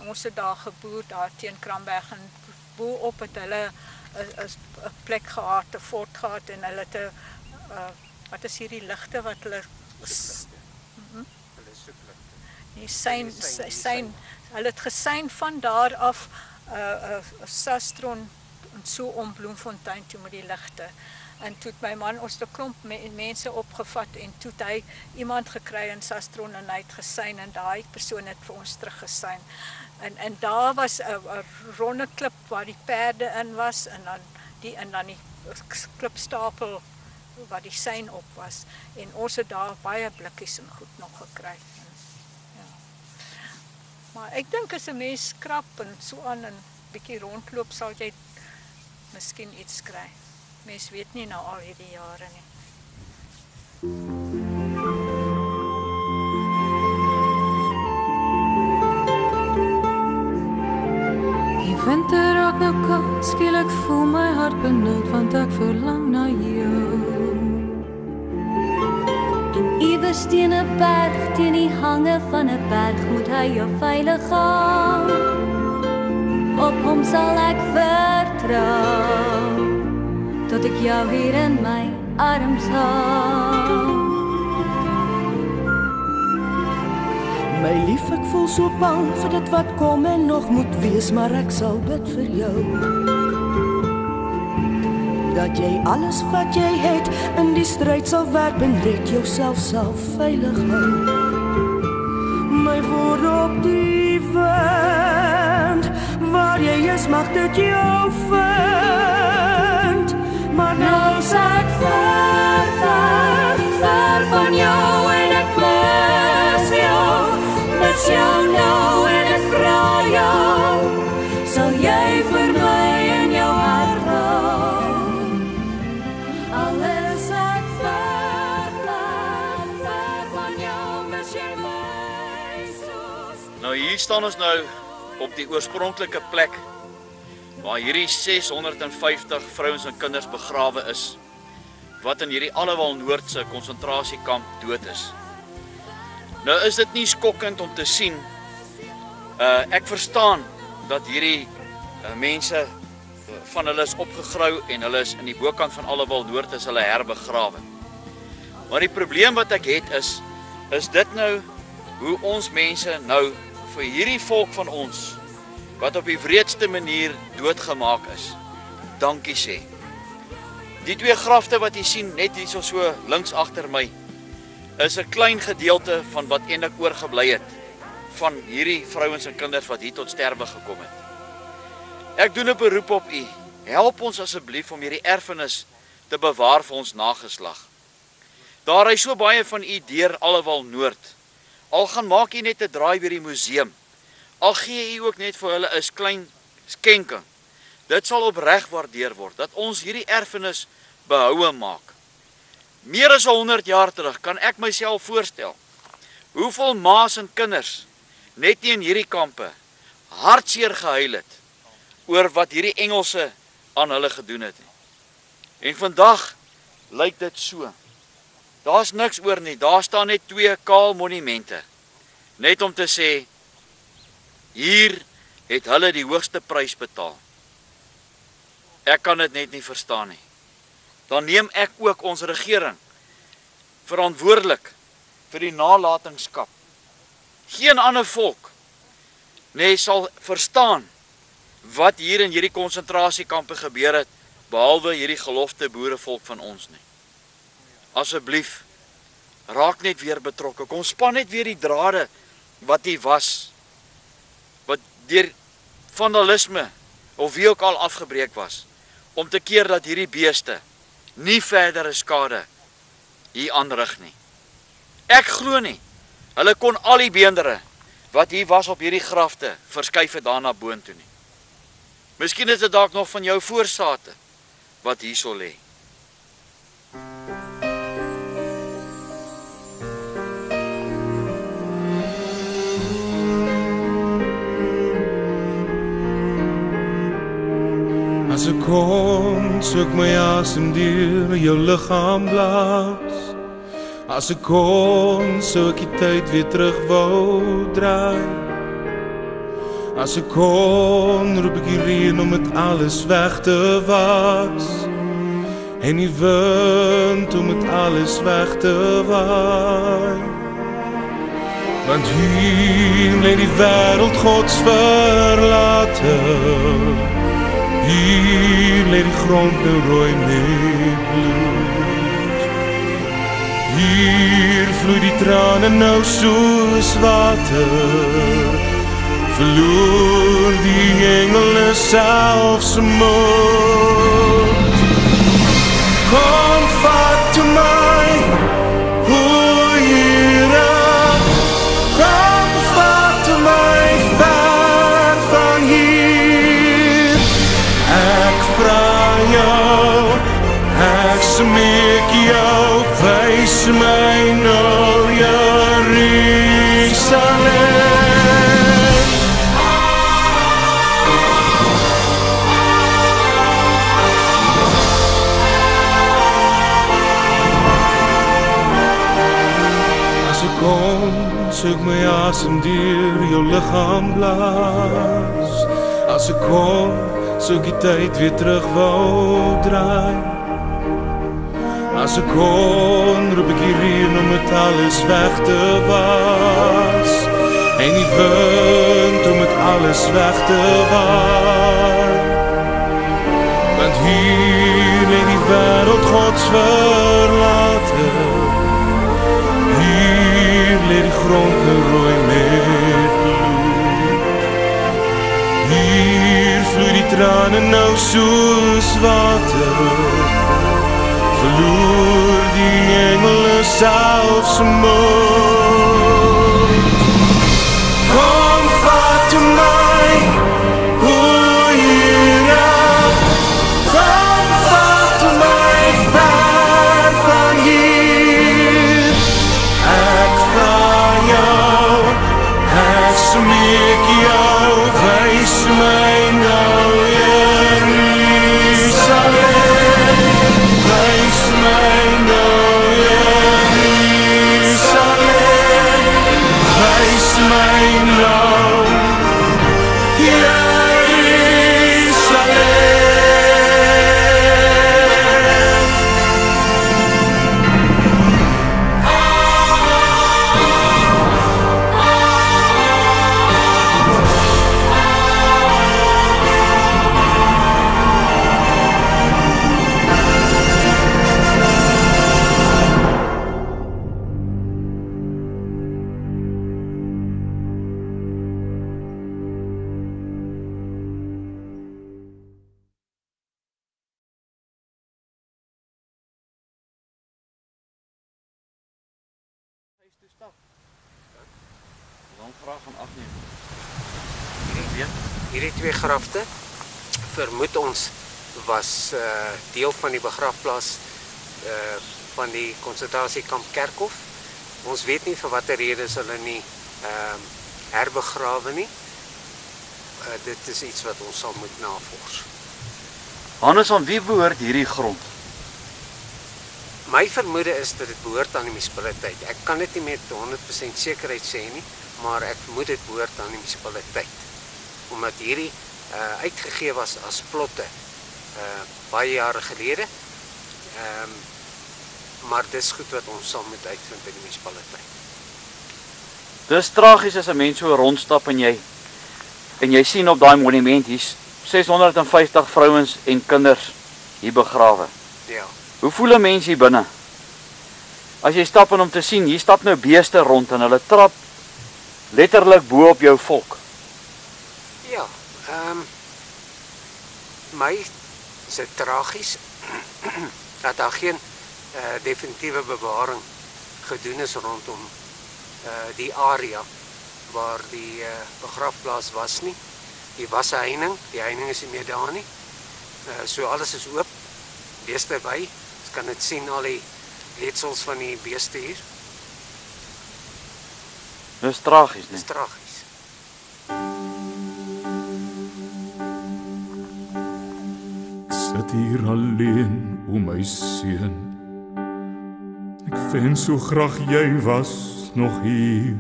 ons het daar geboer, daar teen Kramberg, en bo op het hulle 'n plek gehad, 'n fort gehad, en hulle het wat is hierdie ligte wat hulle hulle het gesyn van daar af Sastron en so om Bloemfontein toe met die ligte. En toe het my man ons 'n klomp mense opgevat en toe het hy iemand gekry in Sastron en hy het gesyn en daai persoon het vir ons teruggesyn. En daar was 'n ronde klip waar die perde in was en dan die klipstapel waar die sein op was. En ons het daar baie blikkies en goed nog gekry. Ja. Maar ek dink as 'n mens skrap en so aan en bietjie rondloop sal jy miskien iets kry. Mens weet nie nou al hierdie jare nie. Die winter raak nou koud, skielik voel my hart benoud, want ek verlang na jou. En iewers teen 'n berg, teen die hange van 'n berg, moet hy jou veilig hou. Op hom sal ek vertrou, tot ek jou hier in my arms hou. My lief, ek voel so bang vir dit wat kom en nog moet wees, maar ek sal bid vir jou. Dat jy alles wat jy het in die stryd sal werp en red jouself sal veilig hou. My woord op die wind, waar jy is mag dit jou vind. Maar nou is ek ver van jou en ek mis jou nou en ek vra jou, sal jy vir my in jou hart hou? Al is ek ver van jou, mis jy my soos. Nou hier staan ons nou op die oorspronklike plek waar hierdie 650 vrouens en kinders begrawe is, wat in hierdie Allewal Noordse konsentrasiekamp dood is. Nou is dit nie skokkend om te sien. Ek verstaan dat hierdie mense van hulle is opgegrou en hulle is in die bokant van Allewal Noord is hulle herbegrawe. Maar die probleem wat ek het is dit nou hoe ons mense nou vir hierdie volk van ons wat op die wreedste manier doodgemaak is, dankie sê. Die twee grafte wat jy sien net hier so links agter my is 'n klein gedeelte van wat eintlik oorgebly het van hierdie vrouens en kinders wat hier tot sterwe gekom het. Ek doen 'n beroep op u. Help ons asseblief om hierdie erfenis te bewaar vir ons nageslag. Daar is so baie van u deur Allewal Noord. Al gaan maak u net 'n draai by die museum. Al gee u ook net vir hulle 'n klein skenking. Dit sal opreg waardeer word dat ons hierdie erfenis behoue maak. Meer as 100 jaar terug kan ek myself voorstel hoeveel ma's en kinders net nie in hierdie kampe hartseer gehuil het oor wat hierdie Engelse aan hulle gedoen het. En vandag lyk dit so. Daar's niks oor nie. Daar staan net 2 kaal monumente. Net om te sê hier het hulle die hoogste prys betaal. Ek kan dit net nie verstaan nie. Dan neem ek ook ons regering verantwoordelik vir die nalatenskap. Geen ander volk sal verstaan wat hier in hierdie konsentrasiekampe gebeur het, behalwe hierdie gelofte boerevolk van ons nie. Asseblief, raak net weer betrokke. Kom span net weer die drade wat hier was, wat deur vandalisme of wie ook al afgebreek was, om te keer dat hierdie beeste nie verdere skade hier aanrig nie. Ek glo nie, hulle kon al die beendere wat hier was op hierdie grafte verskuif het daarna boontoe nie. Miskien is dit dalk nog van jou voorsate wat hierso lê. As ek kon, sou ek my asem deur jou liggaam blaas. As ek kon, sou ek die tyd weer terug wou draai. As ek kon, roep ek die reën om het alles weg te was. En die wind om het alles weg te waai. Want hier lê die wêreld Gods verlate. Hier lê die grond nou rooi met bloed. Hier vloei die trane nou soos water. Verloor die engele selfs moed. Kom vat toe my, o Here. Kom vat toe my ver van hier. Ek vra jou, ek smeek jou, wys my nou Jerusalem. As ek my asem deur jou liggaam blaas. As ek kon, sou ek die tyd weer terug wou draai. As ek kon, roep ek die reën om het alles weg te was. En die wind om het alles weg te waai. Want hier lê die wêreld Gods verlate. Hier lê die grond nou rooi met bloed. Hier vloei die trane nou soos water. Verloor die engele selfs moed. Kom vat toe my, o Here. Kom vat toe my ver van hier. Ek vra jou, ek smeek jou, wys my nou Jerusalem. Wys my nou Jerusalem. stap. Dan graag gaan afneem. Hierdie twee grafte, vermoed ons, was deel van die begrafplaas van die konsentrasiekamp Kerkhof. Ons weet nie vir watter rede is hulle nie herbegrawe nie. Dit is iets wat ons sal moet navors. Hannes, aan wie behoort hierdie grond? My vermoede is dat dit behoort aan die munisipaliteit. Ek kan dit nie met 100% sekerheid sê nie, maar ek vermoed dit behoort aan die munisipaliteit. Omdat hierdie uitgegee was as plotte baie jare gelede. Maar dis goed wat ons sal moet uitvind by die munisipaliteit. Dis tragies as 'n mens so rondstap en jy sien op daai monument hier's 650 vrouens en kinders hier begrawe. Ja. Hoe voel 'n mens hier binne? As jy stap en om te sien, hier stap nou beeste rond en hulle trap letterlik bo op jou volk. Ja, my is dit tragies dat daar geen definitiewe bewaring gedoen is rondom die area waar die begrafplaas was nie. Die was 'n heining, die heining is nie meer daar nie. So alles is oop, beeste by. Ons kan dit sien, al die letsels van die beeste hier. Dis tragies, nee? Dis tragies. Sit hier alleen o my seun. Ek wens so graag jy was nog hier.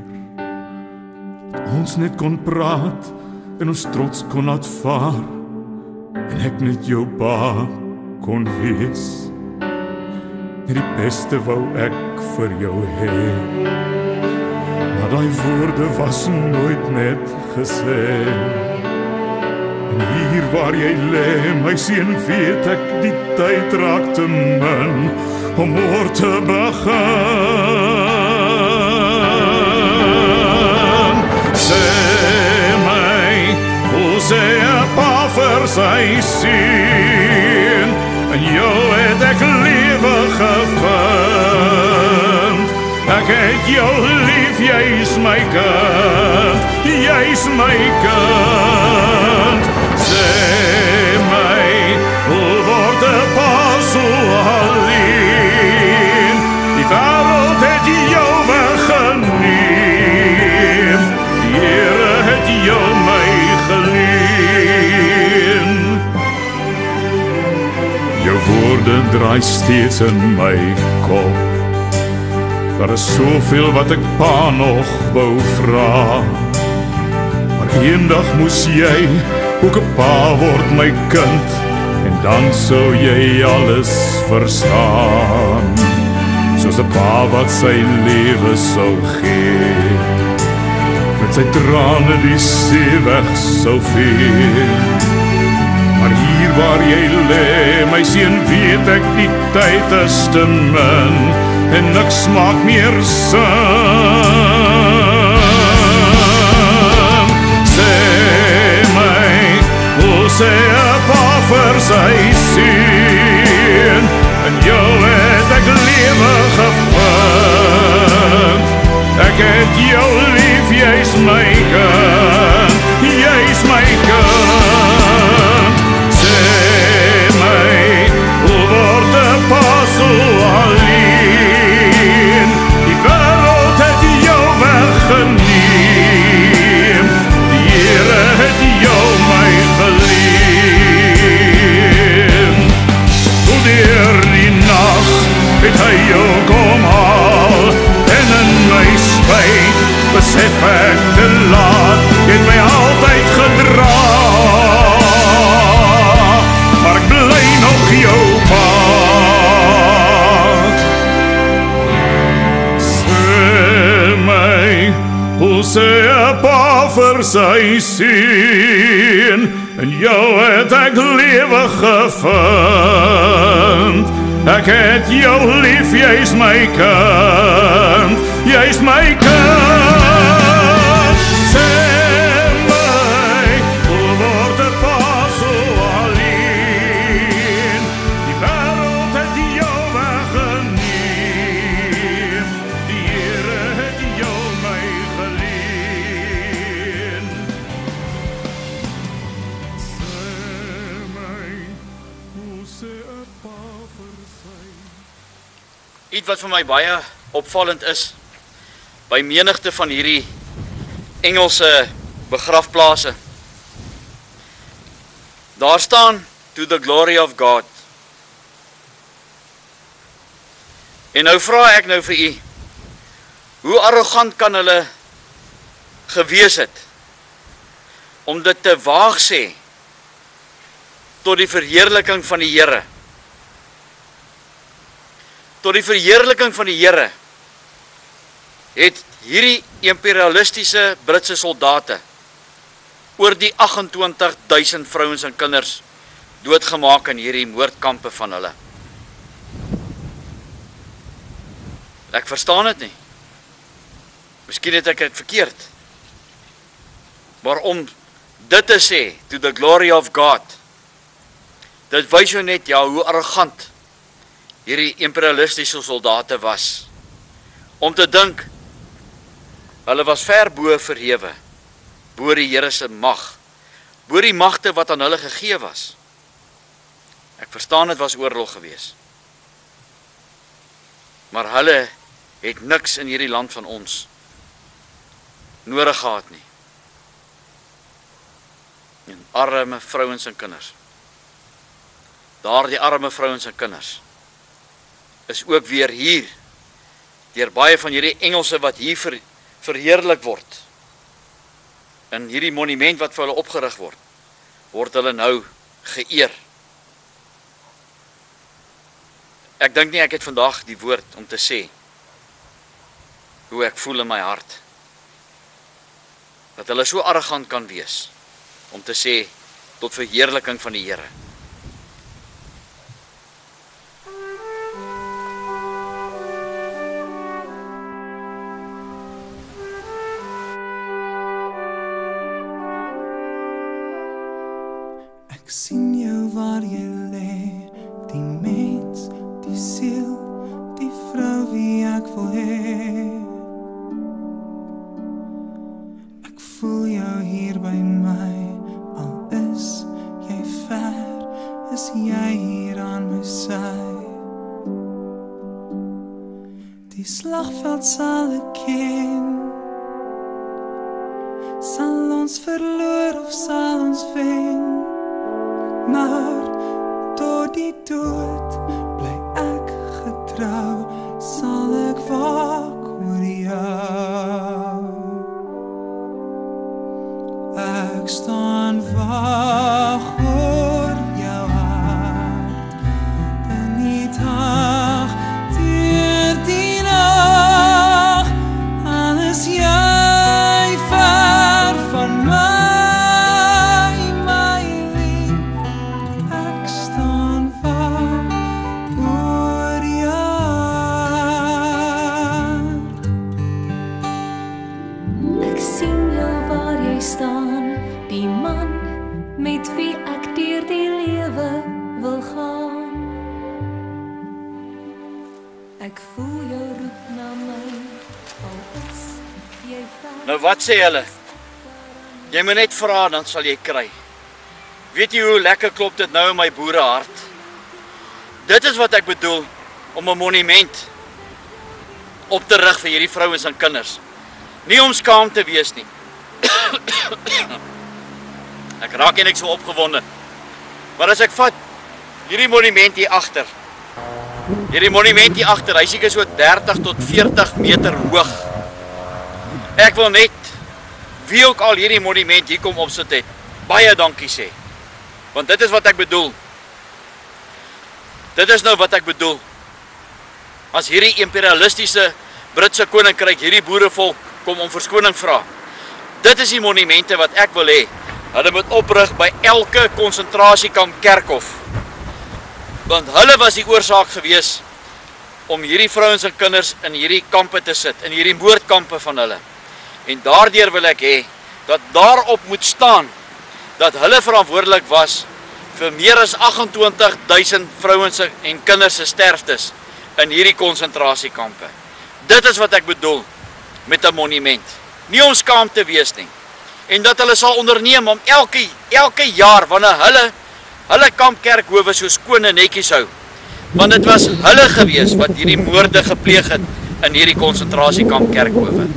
Dat ons net kon praat en ons trots kon laat vaar en ek net jou pa kon wees. Net die beste wou ek vir jou hê. Maar daai woorde was nooit net gesê. En hier waar jy lê, my seun, weet ek die tyd raak te min om oor te begin. Sê my, hoe sê 'n pa vir sy seun, en jou het ek lewe gevind. Ek het jou lief, jy's my kind, jy's my kind. Sê my, hoe word 'n pa so alleen? Die wêreld het jou weggeneem, die Here het jou my geleen. Jou woorde draai steeds in my kop. Daar is soveel wat ek pa nog wou vra. Maar eendag moes jy ook 'n pa word, my kind, en dan sou jy alles verstaan. Soos 'n pa wat sy lewe sou gee, met sy trane die see weg sou vee. Maar hier waar jy lê, my seun, weet ek die tyd is te min en niks maak meer sin. Sê my, hoe sê 'n pa vir sy seun, en jou het ek lewe gevind. Ek het jou lief, jy's my kind, jy's my kind. Sê my, hoe word 'n pa so alleen? Die wêreld het jou weggeneem, die Here het jou my geleen. Hoe deur die nag het hy jou kom haal, en in my spyt besef ek te laat, het my altyd gedra. Maar ek bly nog jou pa. Hoe sê 'n pa vir sy seun, en jou het ek lewe gevind. Ek het jou lief, jy's my kind, jy's my kind. Sê my, hoe word 'n pa so alleen? Die wêreld het jou weggeneem, die Here het jou iets wat vir my baie opvallend is by menigte van hierdie Engelse begrafplase. Daar staan to the glory of God. En nou vra ek nou vir u, hoe arrogant kan hulle gewees het om dit te waag sê tot die verheerliking van die Here. Tot die verheerliking van die Here het hierdie imperialistiese Britse soldate oor die 28.000 vrouens en kinders doodgemaak in hierdie moordkampe van hulle. Ek verstaan dit nie. Miskien het ek dit verkeerd. Maar om dit te sê, to the glory of God, dit wys jou net, ja, hoe arrogant hierdie imperialistiese soldate was. Om te dink, hulle was ver bo verhewe, bo die Here se mag, bo die magte wat aan hulle gegee was. Ek verstaan dit was oorlog gewees. Maar hulle het niks in hierdie land van ons nodig gehad nie. En arme vrouens en kinders. Daardie arme vrouens en kinders is ook weer hier deur baie van hierdie Engelse wat hier verheerlik word. In hierdie monument wat vir hulle opgerig word hulle nou geëer. Ek dink nie ek het vandag die woord om te sê hoe ek voel in my hart. Dat hulle so arrogant kan wees om te sê tot verheerliking van die Here. Ek sien jou waar jy lê, die mens, die siel, die vrou wie ek wil hê. Ek voel jou hier by my, al is jy ver, is jy hier aan my sy. Die slagveld sal ek ken, sal ons verloor of sal ons wen. Maar tot die dood bly ek getrou, sal ek waak oor jou. Ek staan wag oor jou hart, in die dag, deur die nag, al is jy ver van my. Nou wat sê hulle? Jy moet net vra, dan sal jy kry. Weet jy hoe lekker klop dit nou in my boerehart? Dit is wat ek bedoel, om 'n monument op te rig vir hierdie vrouens en kinders. Nie om skaam te wees nie. Ek raak en ek so opgewonde. Maar as ek vat, hierdie monument hier agter. Hierdie monument hier agter, hy seker so 30 tot 40 meter hoog. Ek wil net, wie ook al hierdie monument hier kom opsit het, baie dankie sê. Want dit is wat ek bedoel. Dit is nou wat ek bedoel. As hierdie imperialistiese Britse koninkryk hierdie boerevolk kom om verskoning vra. Dit is die monumente wat ek wil hê. Hulle moet oprig by elke konsentrasiekamp kerkhof. Want hulle was die oorsaak gewees om hierdie vrouens en kinders in hierdie kampe te sit, in hierdie moordkampe van hulle. En daardeur wil ek hê dat daarop moet staan dat hulle verantwoordelik was vir meer as 28.000 vrouens en kinders se sterftes in hierdie konsentrasiekampe. Dit is wat ek bedoel met 'n monument. Nie om skaam te wees nie. En dat hulle sal onderneem om elke jaar wanneer hulle kampkerkhowe so skoon en netjies hou, Want dit was hulle gewees wat hierdie moorde gepleeg het in hierdie konsentrasiekamp Kerkhowe.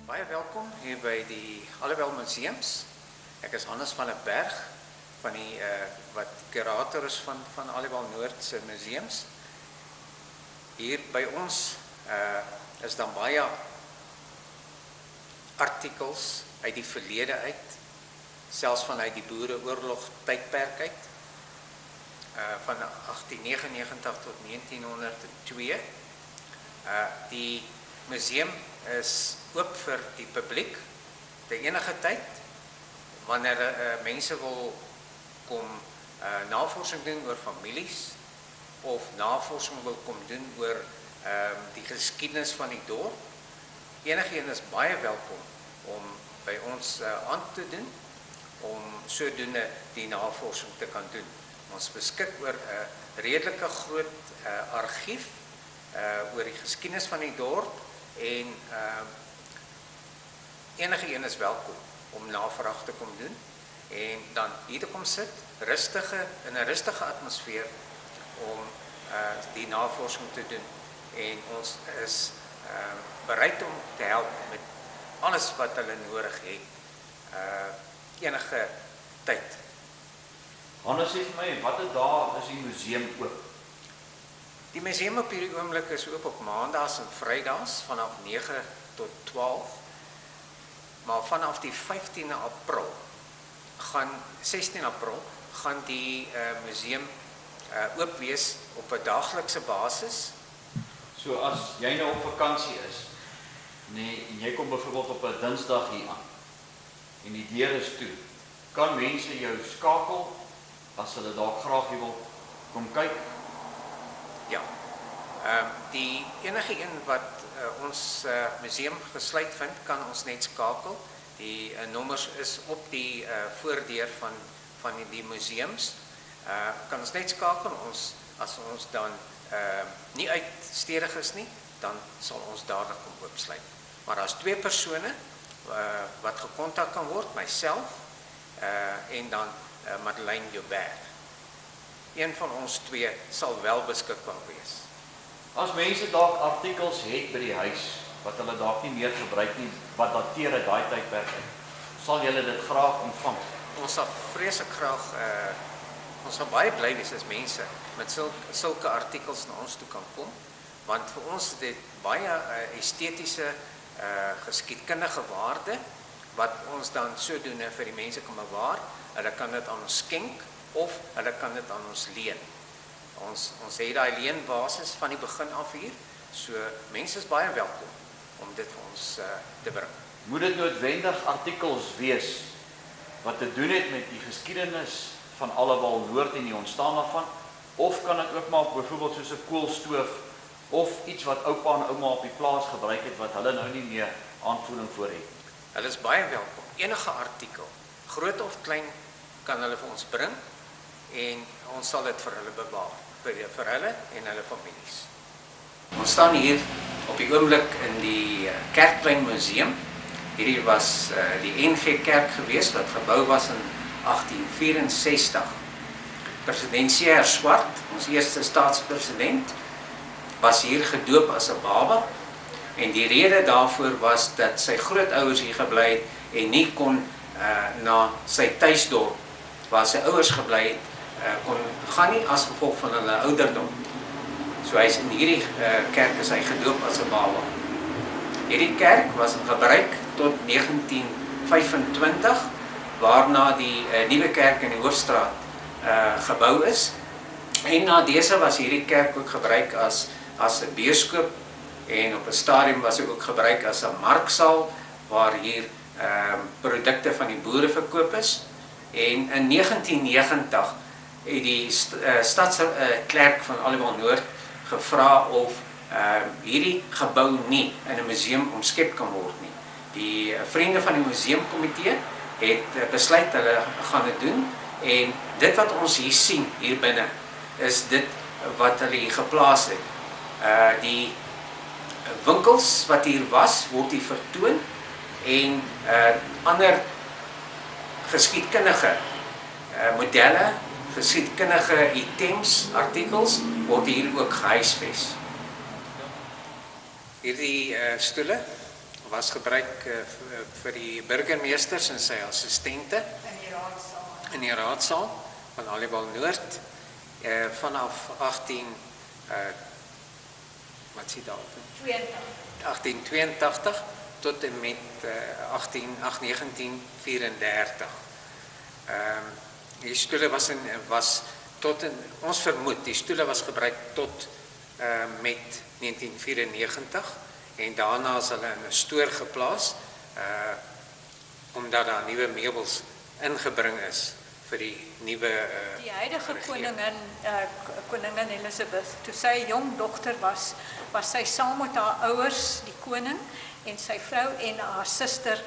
Baie welkom hier by die Allewel Museums. Ek is Hannes van der Berg van die wat kurator is van Allewel Noord se museums. Hier by ons is dan baie artikels uit die verlede uit, selfs vanuit die Boereoorlog tydperk uit, van 1899 tot 1902. Die museum is oop vir die publiek te enige tyd, wanneer mense wil kom navorsing doen oor families, of navorsing wil kom doen oor die geskiedenis van die dorp. Enigeen is baie welkom om by ons aan te doen, om sodoende die navorsing te kan doen. Ons beskik oor 'n redelike groot argief oor die geskiedenis van die dorp, en enige een is welkom om navraag te kom doen en dan hier te kom sit, in 'n rustige atmosfeer om die navorsing te doen, en ons is bereid om te help met alles wat hulle nodig het, enige tyd. Hannes, sê vir my, watter dae is die museum oop? Die museum op hierdie oomblik is oop op maandags en vrydags vanaf 9 tot 12. Maar vanaf die 16 April gaan die museum oop wees op 'n daaglikse basis. So as jy nou op vakansie is, nee, en jy kom byvoorbeeld op 'n Dinsdag hier aan en die deur is toe, kan mense jou skakel as hulle dalk graag hier wil kom kyk? Ja. Die enige een wat ons museum gesluit vind, kan ons net skakel. Die nommers is op die voordeur van die museums. Kan ons net skakel, as ons dan nie uitstedig is nie, dan sal ons dadelik kom oopsluit. Maar as 2 persone wat gekontak kan word, myself en dan Madeleine Joubert. Een van ons 2 sal wel beskikbaar wees. As mense dalk artikels het by die huis wat hulle dalk nie meer gebruik nie, wat dateer uit daai tydperk, sal julle dit graag ontvang. Ons sal vreeslik graag ons sal baie bly wees as mense met sulke artikels na ons toe kan kom, want vir ons is dit baie estetiese geskiedkundige waarde wat ons dan sodoende vir die mense kan bewaar. Hulle kan dit aan ons skenk of hulle kan dit aan ons leen. Ons het daai leenbasis van die begin af hier, so mense is baie welkom om dit vir ons te bring. Moet dit noodwendig artikels wees wat te doen het met die geskiedenis van Allewal Noord en die ontstaan daarvan, of kan dit ook maar byvoorbeeld soos 'n koolstoof of iets wat oupa en ouma op die plaas gebruik het wat hulle nou nie meer aanvoeling voor het? Hulle is baie welkom. Enige artikel, groot of klein, kan hulle vir ons bring en ons sal dit vir hulle bewaar, vir hulle en hulle families. Ons staan hier op die oomblik in die Kerkplein Museum. Hierdie was die NG Kerk geweest wat gebou was in 1864. President C.R. Swart, ons eerste staatspresident, was hier gedoop as 'n baba en die rede daarvoor was dat sy grootouers hier gebly het en nie kon na sy tuisdorp waar sy ouers gebly het kon gaan nie as gevolg van hulle ouderdom. So hy is in hierdie kerk is hy gedoop as 'n baba. Hierdie kerk was in gebruik tot 1925, waarna die nuwe kerk in die Hoofstraat gebou is. En na dese was hierdie kerk ook gebruik as 'n bioskoop en op 'n stadium was dit ook gebruik as 'n marksaal waar hier produkte van die boere verkoop is. En in 1990 het die stadsklerk van Allewal Noord gevra of hierdie gebou nie in 'n museum omskep kan word nie. Die vriende van die museumkomitee het besluit hulle gaan dit doen en dit wat ons hier sien hier binne is dit wat hulle hier geplaas het. Die winkels wat hier was word hier vertoon en ander geskiedkundige modelle, geskiedkundige items, artikels word hier ook gehuisves. Hierdie stoele was gebruik vir die burgemeesters en sy assistente in die raadsaal van Allewal Noord vanaf 1882 tot en met 1934. Die stoele was tot ons vermoed, die stoele was gebruik tot met 1994 en daarna is hulle in 'n stoor geplaas omdat daar nuwe meubels ingebring is vir die nuwe die huidige koningin Elizabeth, toe sy jong dogter was sy saam met haar ouers, die koning en sy vrou en haar suster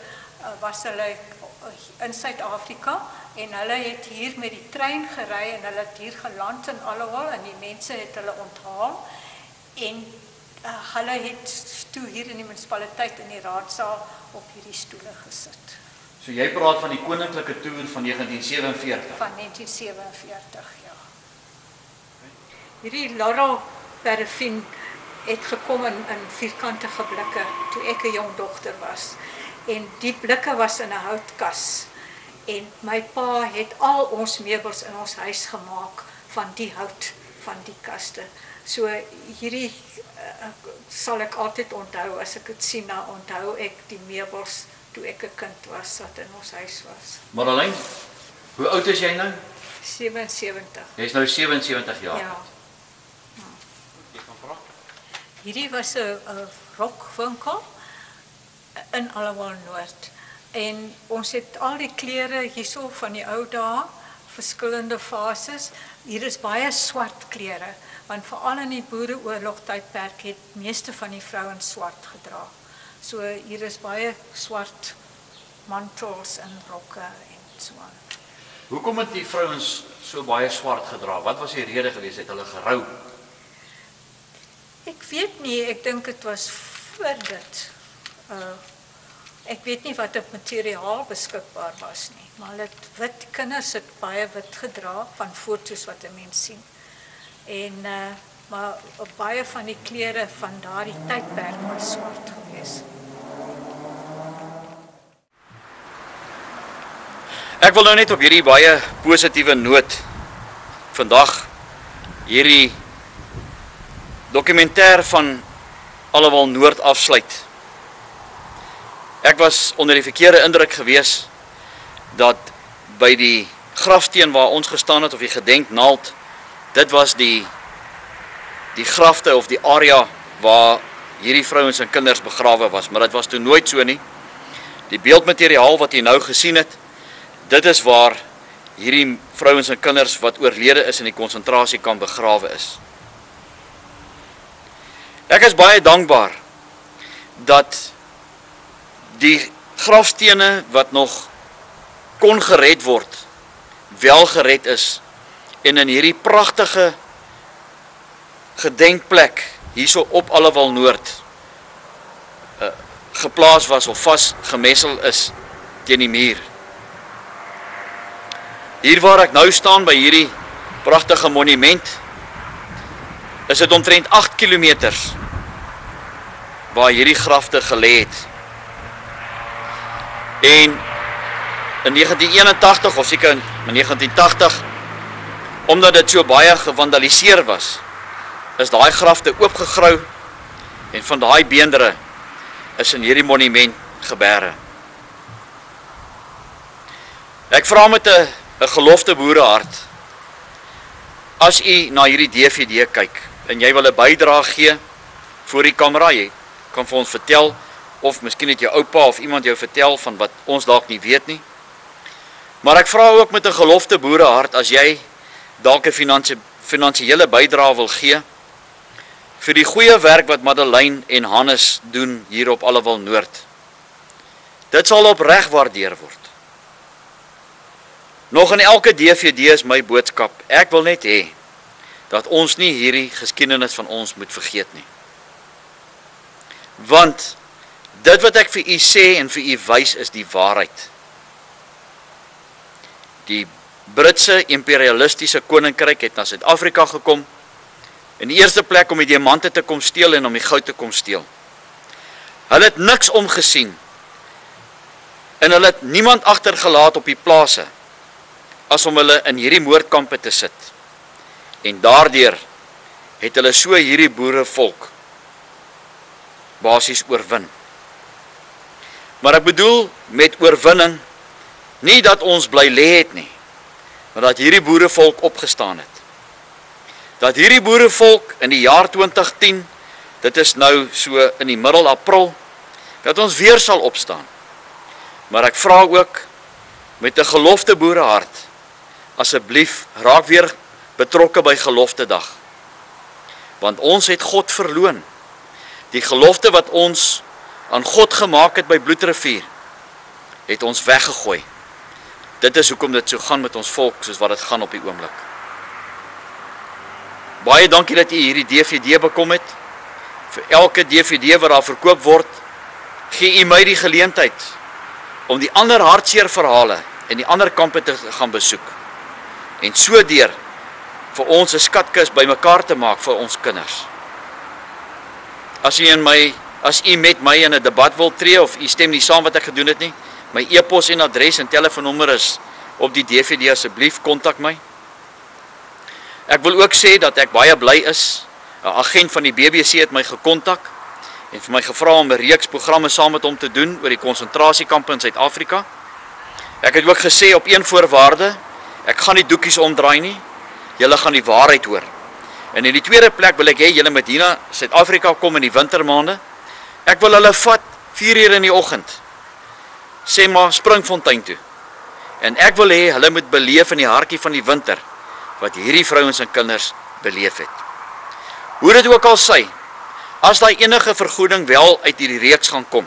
was hulle in Suid-Afrika en hulle het hier met die trein gery en hulle het hier geland in Allewal en die mense het hulle onthaal en hulle het toe hier in die munisipaliteit in die raadsaal op hierdie stoele gesit. So jy praat van die koninklike toer van 1947? Van 1947, ja. Hierdie Laurel Paraffin het gekom in vierkantige blikke toe ek 'n jong dogter was. En die blikke was in 'n houtkas. En my pa het al ons meubels in ons huis gemaak van die hout, van die kaste. So hierdie sal ek altyd onthou, as ek dit sien, dan onthou ek die meubels toe ek 'n kind was, wat in ons huis was. Madeleine, hoe oud is jy nou? 77. Jy is nou 77 jaar. Ja. Hierdie was 'n rokwinkel in Allewal Noord. En ons het al die klere hierso van die ou dae, verskillende fases. Hier is baie swart klere, Want veral in die boereoorlogtydperk het meeste van die vrouens swart gedra. So hier is baie swart mantels en rokke en so aan. Hoekom het die vrouens so baie swart gedra? Wat was die rede geweest? Het hulle gerou? Ek weet nie, ek dink dit was voor dit. Ek weet nie wat op materiaal beskikbaar was nie, maar wit kinders het baie wit gedra van foto's wat 'n mens sien. En maar baie van die klere van daardie tydperk was swart geweest. Ek wil nou net op hierdie baie positiewe noot vandag hierdie dokumentêr van Allewal Noord afsluit. Ek was onder die verkeerde indruk gewees dat by die grafsteen waar ons gestaan het, of die gedenknaald, dit was die grafte of die area waar hierdie vrouens en kinders begrawe was, maar dit was toe nooit so nie. Die beeldmateriaal wat jy nou gesien het, dit is waar hierdie vrouens en kinders wat oorlede is in die konsentrasiekamp begrawe is. Ek is baie dankbaar dat die grafstene wat nog kon gered word, wel gered is en in hierdie pragtige gedenkplek hierso op Allewal Noord geplaas was of vasgemessel is teen die muur. Hier waar ek nou staan by hierdie pragtige monument, is dit omtrent 8 kilometers waar hierdie grafte gelê het. En in 1981 of seker in 1980, omdat dit so baie gevandaliseer was, is daai grafte oopgegrou en van daai beendere is in hierdie monument geberge. Ek vra met 'n gelofte boerehart, as u na hierdie DVD kyk en jy wil 'n bydrae gee voor die kamera, jy kan vir ons vertel, of miskien het jou oupa of iemand jou vertel van wat ons dalk nie weet nie. Maar ek vra ook met 'n gelofte boerehart, as jy dalk 'n finansiële bydrae wil gee vir die goeie werk wat Madeleine en Hannes doen hier op Allewal Noord. Dit sal opreg waardeer word. Nog in elke DVD is my boodskap, ek wil net hê dat ons nie hierdie geskiedenis van ons moet vergeet nie. Want dit wat ek vir u sê en vir u wys is die waarheid. Die Britse imperialistiese koninkryk het na Suid-Afrika gekom, in die eerste plek om die diamante te kom steel en om die goud te kom steel. Hulle het niks omgesien en hulle het niemand agtergelaat op die plase as om hulle in hierdie moordkampe te sit. En daardeur het hulle so hierdie boerevolk basies oorwin. Maar ek bedoel met oorwinning nie dat ons bly lê het nie, maar dat hierdie boerevolk opgestaan het. Dat hierdie boerevolk in die jaar 2010, dit is nou so in die middel April, dat ons weer sal opstaan. Maar ek vra ook met 'n gelofte boerehart, asseblief raak weer betrokke by geloftedag. Want ons het God verloon. Die gelofte wat ons aan God gemaak het by Bloedrivier, het ons weggegooi. Dit is hoekom dit so gaan met ons volk, soos wat dit gaan op die oomblik. Baie dankie dat u hierdie DVD bekom het. Vir elke DVD wat daar verkoop word, gee u my die geleentheid om die ander hartseer verhale en die ander kampe te gaan besoek. En so deur vir ons 'n skatkis bymekaar te maak vir ons kinders. As u met my in 'n debat wil tree of u stem nie saam wat ek gedoen het nie, my e-pos en adres en telefoonnommer is op die DVD, asseblief kontak my. Ek wil ook sê dat ek baie bly is. 'n Agent van die BBC het my gekontak en vir my gevra om 'n reeks programme saam met hom te doen oor die konsentrasiekampe in Suid-Afrika. Ek het ook gesê op een voorwaarde, ek gaan nie doekies omdraai nie. Julle gaan die waarheid hoor. En in die tweede plek wil ek hê julle moet hier na Suid-Afrika kom in die wintermaande. Ek wil hulle vat 4:00 in die oggend. Sê maar Springfontein toe. En ek wil hê hulle moet beleef in die hartjie van die winter wat hierdie vrouens en kinders beleef het. Hoe dit ook al sy, as daai enige vergoeding wel uit hierdie reeks gaan kom,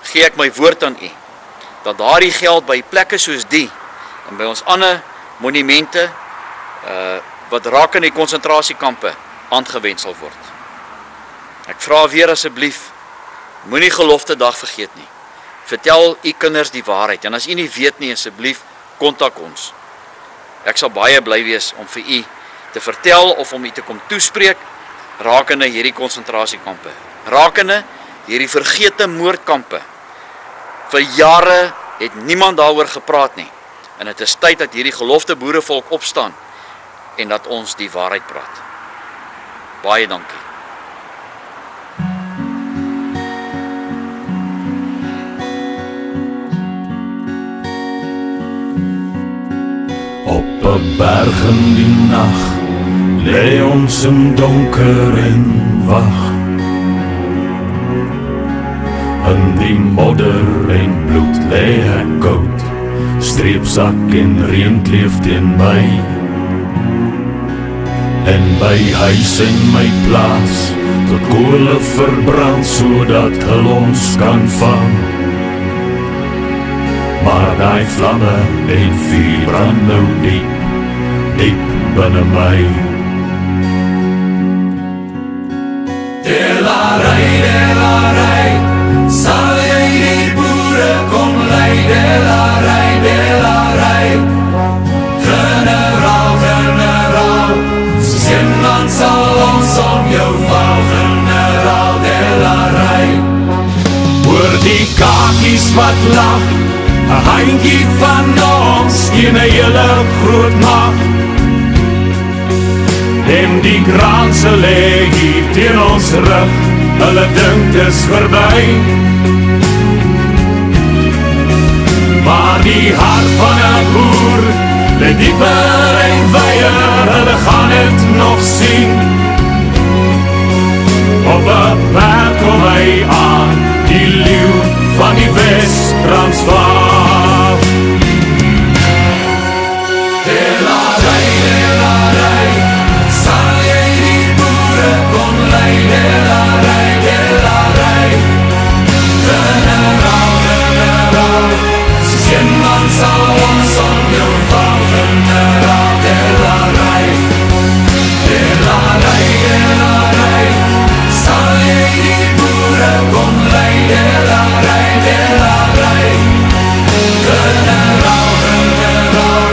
gee ek my woord aan u, dat daardie geld by plekke soos die, en by ons ander monumente, wat raak in die konsentrasiekampe, aangewend sal word. Ek vra weer asseblief, moenie gelofte dag vergeet nie. Vertel u kinders die waarheid, en as u nie weet nie, asseblief, kontak ons. Ek sal baie bly wees om vir u te vertel of om u te kom toespreek rakende hierdie konsentrasiekampe, rakende hierdie vergete moordkampe. Vir jare het niemand daaroor gepraat nie, en dit is tyd dat hierdie gelofte boerevolk opstaan en dat ons die waarheid praat. Baie dankie. Op 'n berg in die nag lê ons in donker en wag. In die modder en bloed lê ek koud, streepsak en reën kleef teen my. En by huis en my plaas tot kolle verbrand sodat hulle ons kan vang. Maar daai vlamme en vuur brand nou diep, diep binne my. Delarai, sal jy die boere kom lei, delarai, generaal, soos iemand sal ons om jou val, generaal, delarai. Hoor die kakies wat lag, 'n handjie van ons teen 'n hele groot macht. En die kraanse lê hier teen ons rug, hulle dink dis verby. Maar die hart van 'n boer lê dieper en wyer, hulle gaan dit nog sien. Op 'n berg kom hy aan, die leeu van die Wes-Transvaal. Delarai, sal jy die boere kom lei, delarai, generaal, soos iemand sal ons om jou val, generaal, delarai, sal jy die boere kom lei, delarai, generaal,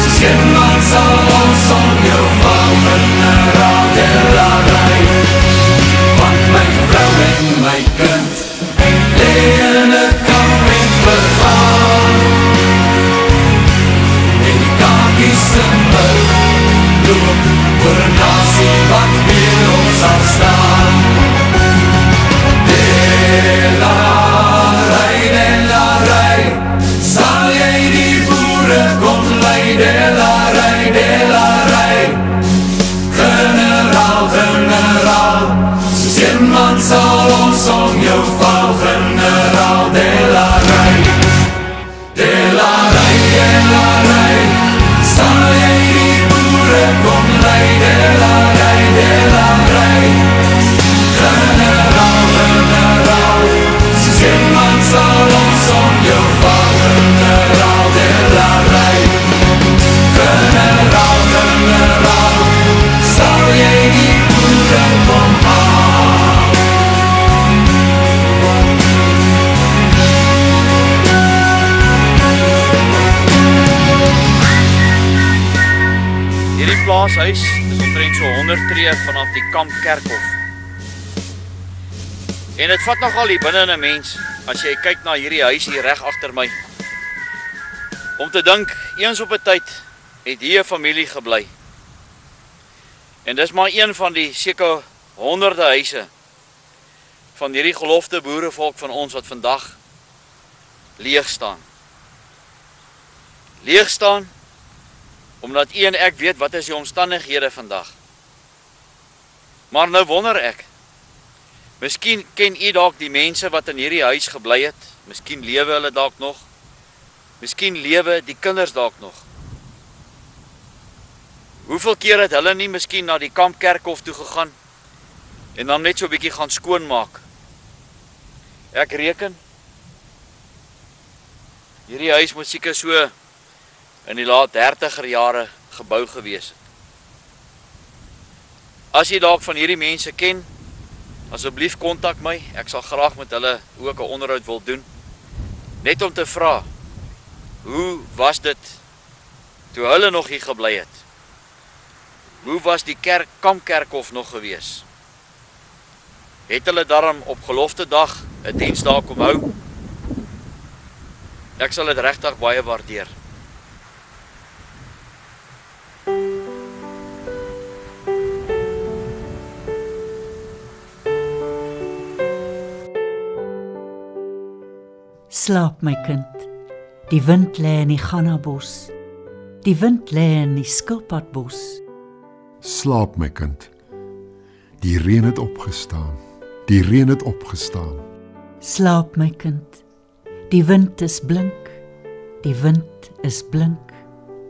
soos iemand sal ons om jou val, generaal, delarai. Want my vrou en my kind lê in 'n kamp en vergaan, en die kakies in my loop oor 'n nasie wat weer op sal staan. Delarai, sal jy die boere kom lei, delarai, generaal, soos iemand sal ons om jou val, generaal, delarai, sal jy die boere kom lei, delarai, generaal, soos iemand sal ons om jou val, generaal, delarai, generaal, sal jy die boere kom haal. Hierdie plaashuis is omtrent so 100 tree vanaf die Kampkerkhof. En dit vat nogal hier binne in 'n mens, as jy kyk na hierdie huis hier reg agter my, om te dink, eens op 'n tyd het hier 'n familie gebly. En dis maar een van die seker honderde huise van hierdie gelofte boerevolk van ons wat vandag leeg staan. Leeg staan, omdat u en ek weet wat is die omstandighede vandag. Maar nou wonder ek, miskien ken u dalk die mense wat in hierdie huis gebly het, miskien lewe hulle dalk nog, miskien lewe die kinders dalk nog. Hoeveel keer het hulle nie miskien na die Kampkerkhof toe gegaan, en dan net so 'n bietjie gaan skoonmaak. Ek reken, hierdie huis moet seker so in die laat 30er jare gebou gewees het. As jy dalk van hierdie mense ken, asseblief kontak my, ek sal graag met hulle ook 'n onderhoud wil doen, net om te vra, hoe was dit toe hulle nog hier gebly het? Hoe was die Kampkerkhof nog gewees? Het hulle daarom op geloftedag 'n diens daar kom hou? Ek sal dit regtig baie waardeer. Slaap my kind, die wind lê in die Gannabos, die wind lê in die Skilpadbos. Slaap my kind, die reën het opgestaan, die reën het opgestaan. Slaap my kind, die wind is blink, die wind is blink.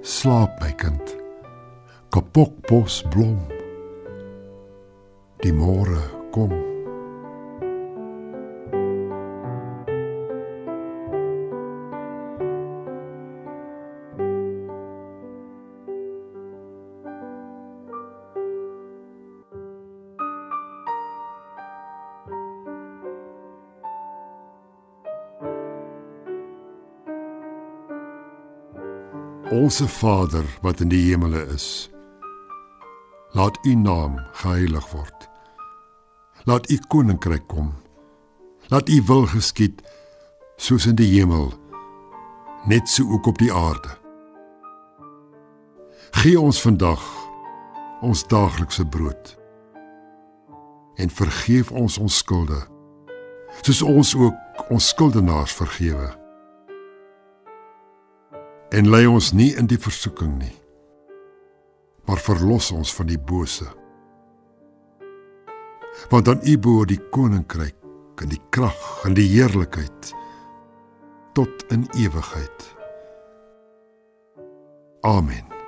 Slaap my kind, Kapokbos blom, die môre kom. Onse Vader wat in die hemele is, laat u naam geheilig word. Laat u koninkryk kom. Laat u wil geskied, soos in die hemel, net so ook op die aarde. Gee ons vandag ons daaglikse brood en vergeef ons ons skulde, soos ons ook ons skuldenaars vergewe. En lei ons nie in die versoeking nie, maar verlos ons van die bose. Want aan u behoort die koninkryk en die krag en die heerlikheid tot in ewigheid. Amen.